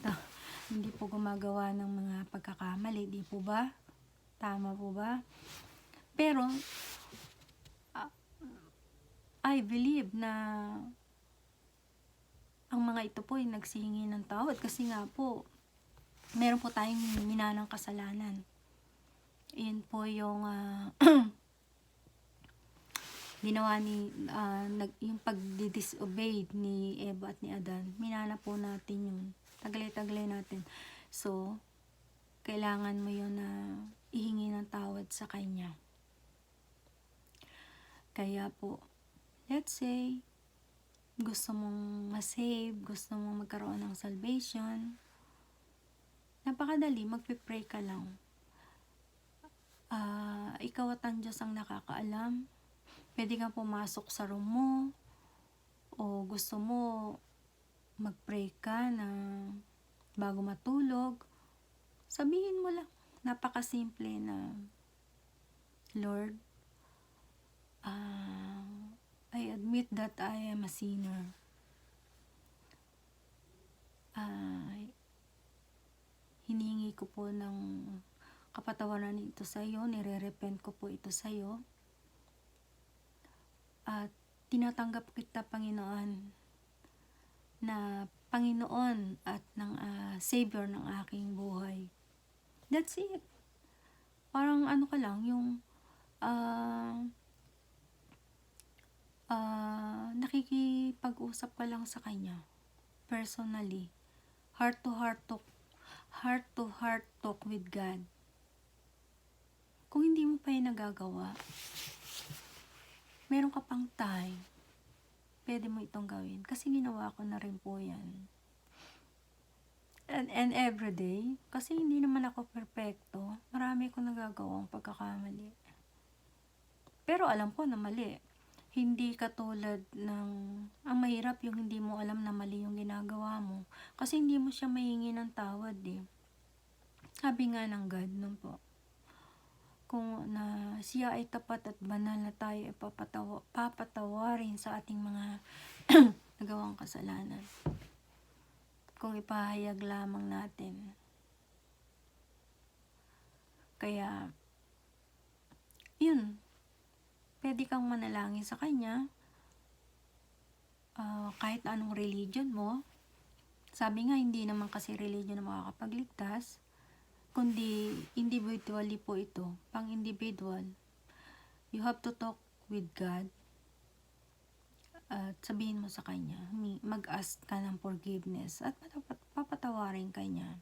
Speaker 1: hindi po gumagawa ng mga pagkakamali, di po ba? Tama po ba? Pero, I believe na ang mga ito po ay nagsihingi ng tawad kasi nga po, meron po tayong minanang kasalanan. Yun po yung ginawa yung pag-disobey ni Eva at ni Adan. Minana po natin yun. Taglay-taglay natin. So, kailangan mo yun na ihingi ng tawad sa kanya. Kaya po, let's say, gusto mong ma-save, gusto mong magkaroon ng salvation, napakadali, magpipray ka lang. Ikaw at ang Diyos ang nakakaalam. Pwede kang pumasok sa room mo, o gusto mo mag-pray ka na bago matulog, sabihin mo lang, napakasimple na, Lord, I admit that I am a sinner. Hinihingi ko po ng kapatawaran ito sa iyo, nire-repent ko po ito sa iyo. At tinatanggap kita, Panginoon, na Panginoon at ng Savior ng aking buhay. That's it. Parang ka lang, yung nakikipag-usap ka lang sa Kanya. Personally. Heart to heart talk with God. Kung hindi mo pa yung nagagawa, meron ka pang time, pwede mo itong gawin. Kasi ginawa ko na rin po yan. And everyday, kasi hindi naman ako perfecto, marami akong nagagawang pagkakamali. Pero alam ko na mali. Hindi katulad ng, ang mahirap yung hindi mo alam na mali yung ginagawa mo. Kasi hindi mo siya mahingi ng tawad eh. Sabi nga ng God nun po, kung na siya ay tapat at banal na tayo ay papatawarin sa ating mga nagawang kasalanan. Kung ipahayag lamang natin. Kaya, yun. Pwede kang manalangin sa Kanya. Kahit anong religion mo. Sabi nga, hindi naman kasi religion na makakapagligtas. Kundi individually po ito, pang individual. You have to talk with God at sabihin mo sa Kanya, mag-ask ka ng forgiveness at papatawarin ka niya.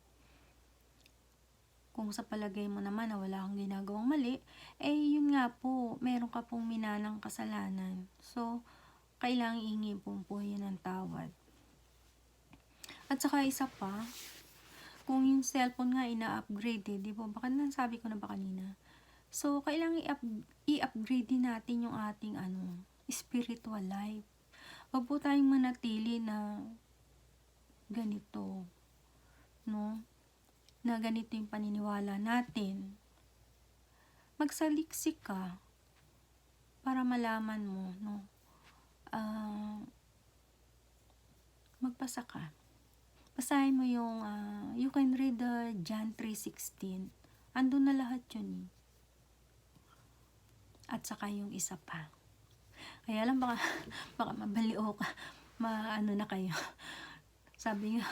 Speaker 1: Kung sa palagay mo naman na wala kang ginagawang mali, yun nga po, meron ka pong minanang kasalanan. So, kailangang ihingi po yun ng tawad. At saka isa pa, kung yung cellphone nga ina-upgrade di ba? Baka nasabi ko na ba kanina? So, kailangan i-upgrade din natin yung ating spiritual life. Huwag po tayong manatili na ganito, no? Na ganito yung paniniwala natin. Magsaliksik ka para malaman mo, no? Magpasa ka. Basahin mo yung, you can read the John 3:16. Andun na lahat yun. At saka yung isa pa. Kaya lang baka mabaliw ka, na kayo. Sabi nga,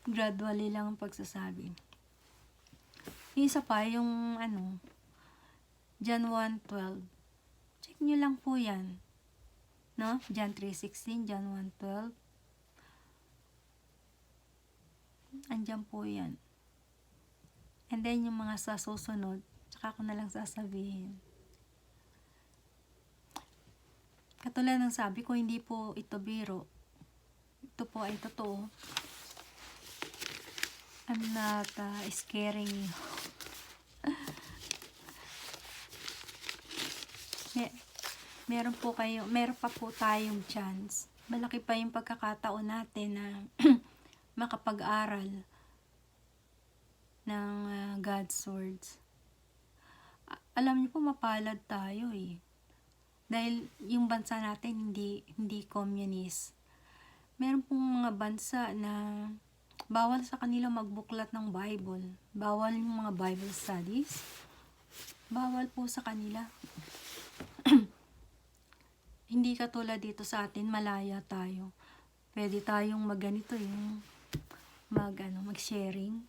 Speaker 1: gradually lang ang pagsasabi. Yung isa pa, yung John 1:12. Check nyo lang po yan. No? John 3:16, John 1:12. Andyan po yan. And then yung mga sa susunod, tsaka ko na lang sasabihin. Katulad ng sabi ko, hindi po ito biro. Ito po ay totoo. I'm not scaring you. Meron pa po tayong chance. Malaki pa yung pagkakataon natin na makapag-aral ng God's words. Alam niyo po, mapalad tayo dahil yung bansa natin hindi communist. Meron pong mga bansa na bawal sa kanila magbuklat ng Bible. Bawal yung mga Bible studies. Bawal po sa kanila. Hindi katulad dito sa atin, malaya tayo. Pwede tayong magganito yung mag-sharing.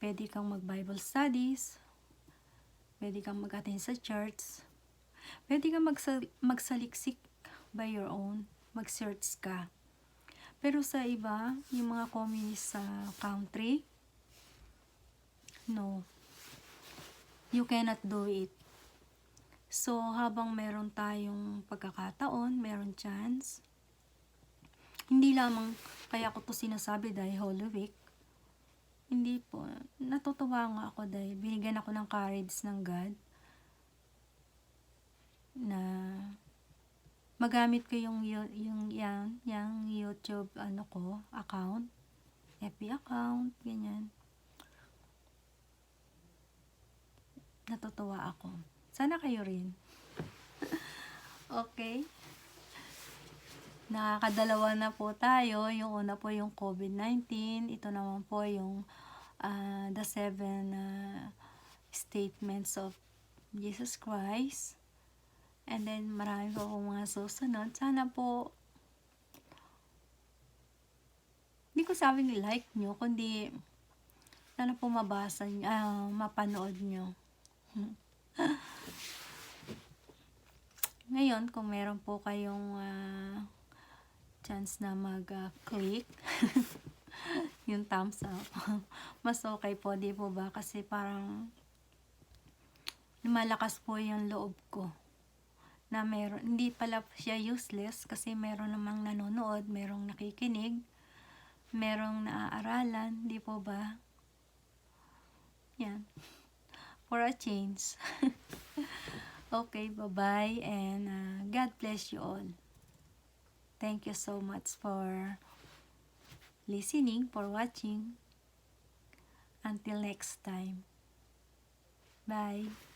Speaker 1: Pwede kang mag-Bible studies. Pwede kang mag-attend sa church. Pwede kang magsaliksik by your own. Mag-search ka. Pero sa iba, yung mga communist sa country, no. You cannot do it. So, habang meron tayong pagkakataon, meron chance, hindi lamang kaya ko to sinasabi dahil Holy Week, hindi po, natutuwa nga ako dahil binigyan ako ng courage ng God na magamit ko yung YouTube account, FB account, ganyan. Natutuwa ako. Sana kayo rin. Okay. Nakakadalawa na po tayo. Yung una po yung COVID-19. Ito naman po yung the 7 statements of Jesus Christ. And then marami po akong mga susunod. Sana po hindi ko sabing like nyo, kundi sana po mabasa nyo, mapanood nyo. Ngayon, kung meron po kayong chance na mag-click yung thumbs up, mas okay po, di po ba? Kasi parang lumalakas po yung loob ko na meron, hindi pala siya useless kasi meron namang nanonood, merong nakikinig, merong naaaralan, di po ba? Yan. For a change. Okay, bye-bye, and God bless you all. Thank you so much for listening, for watching. Until next time. Bye.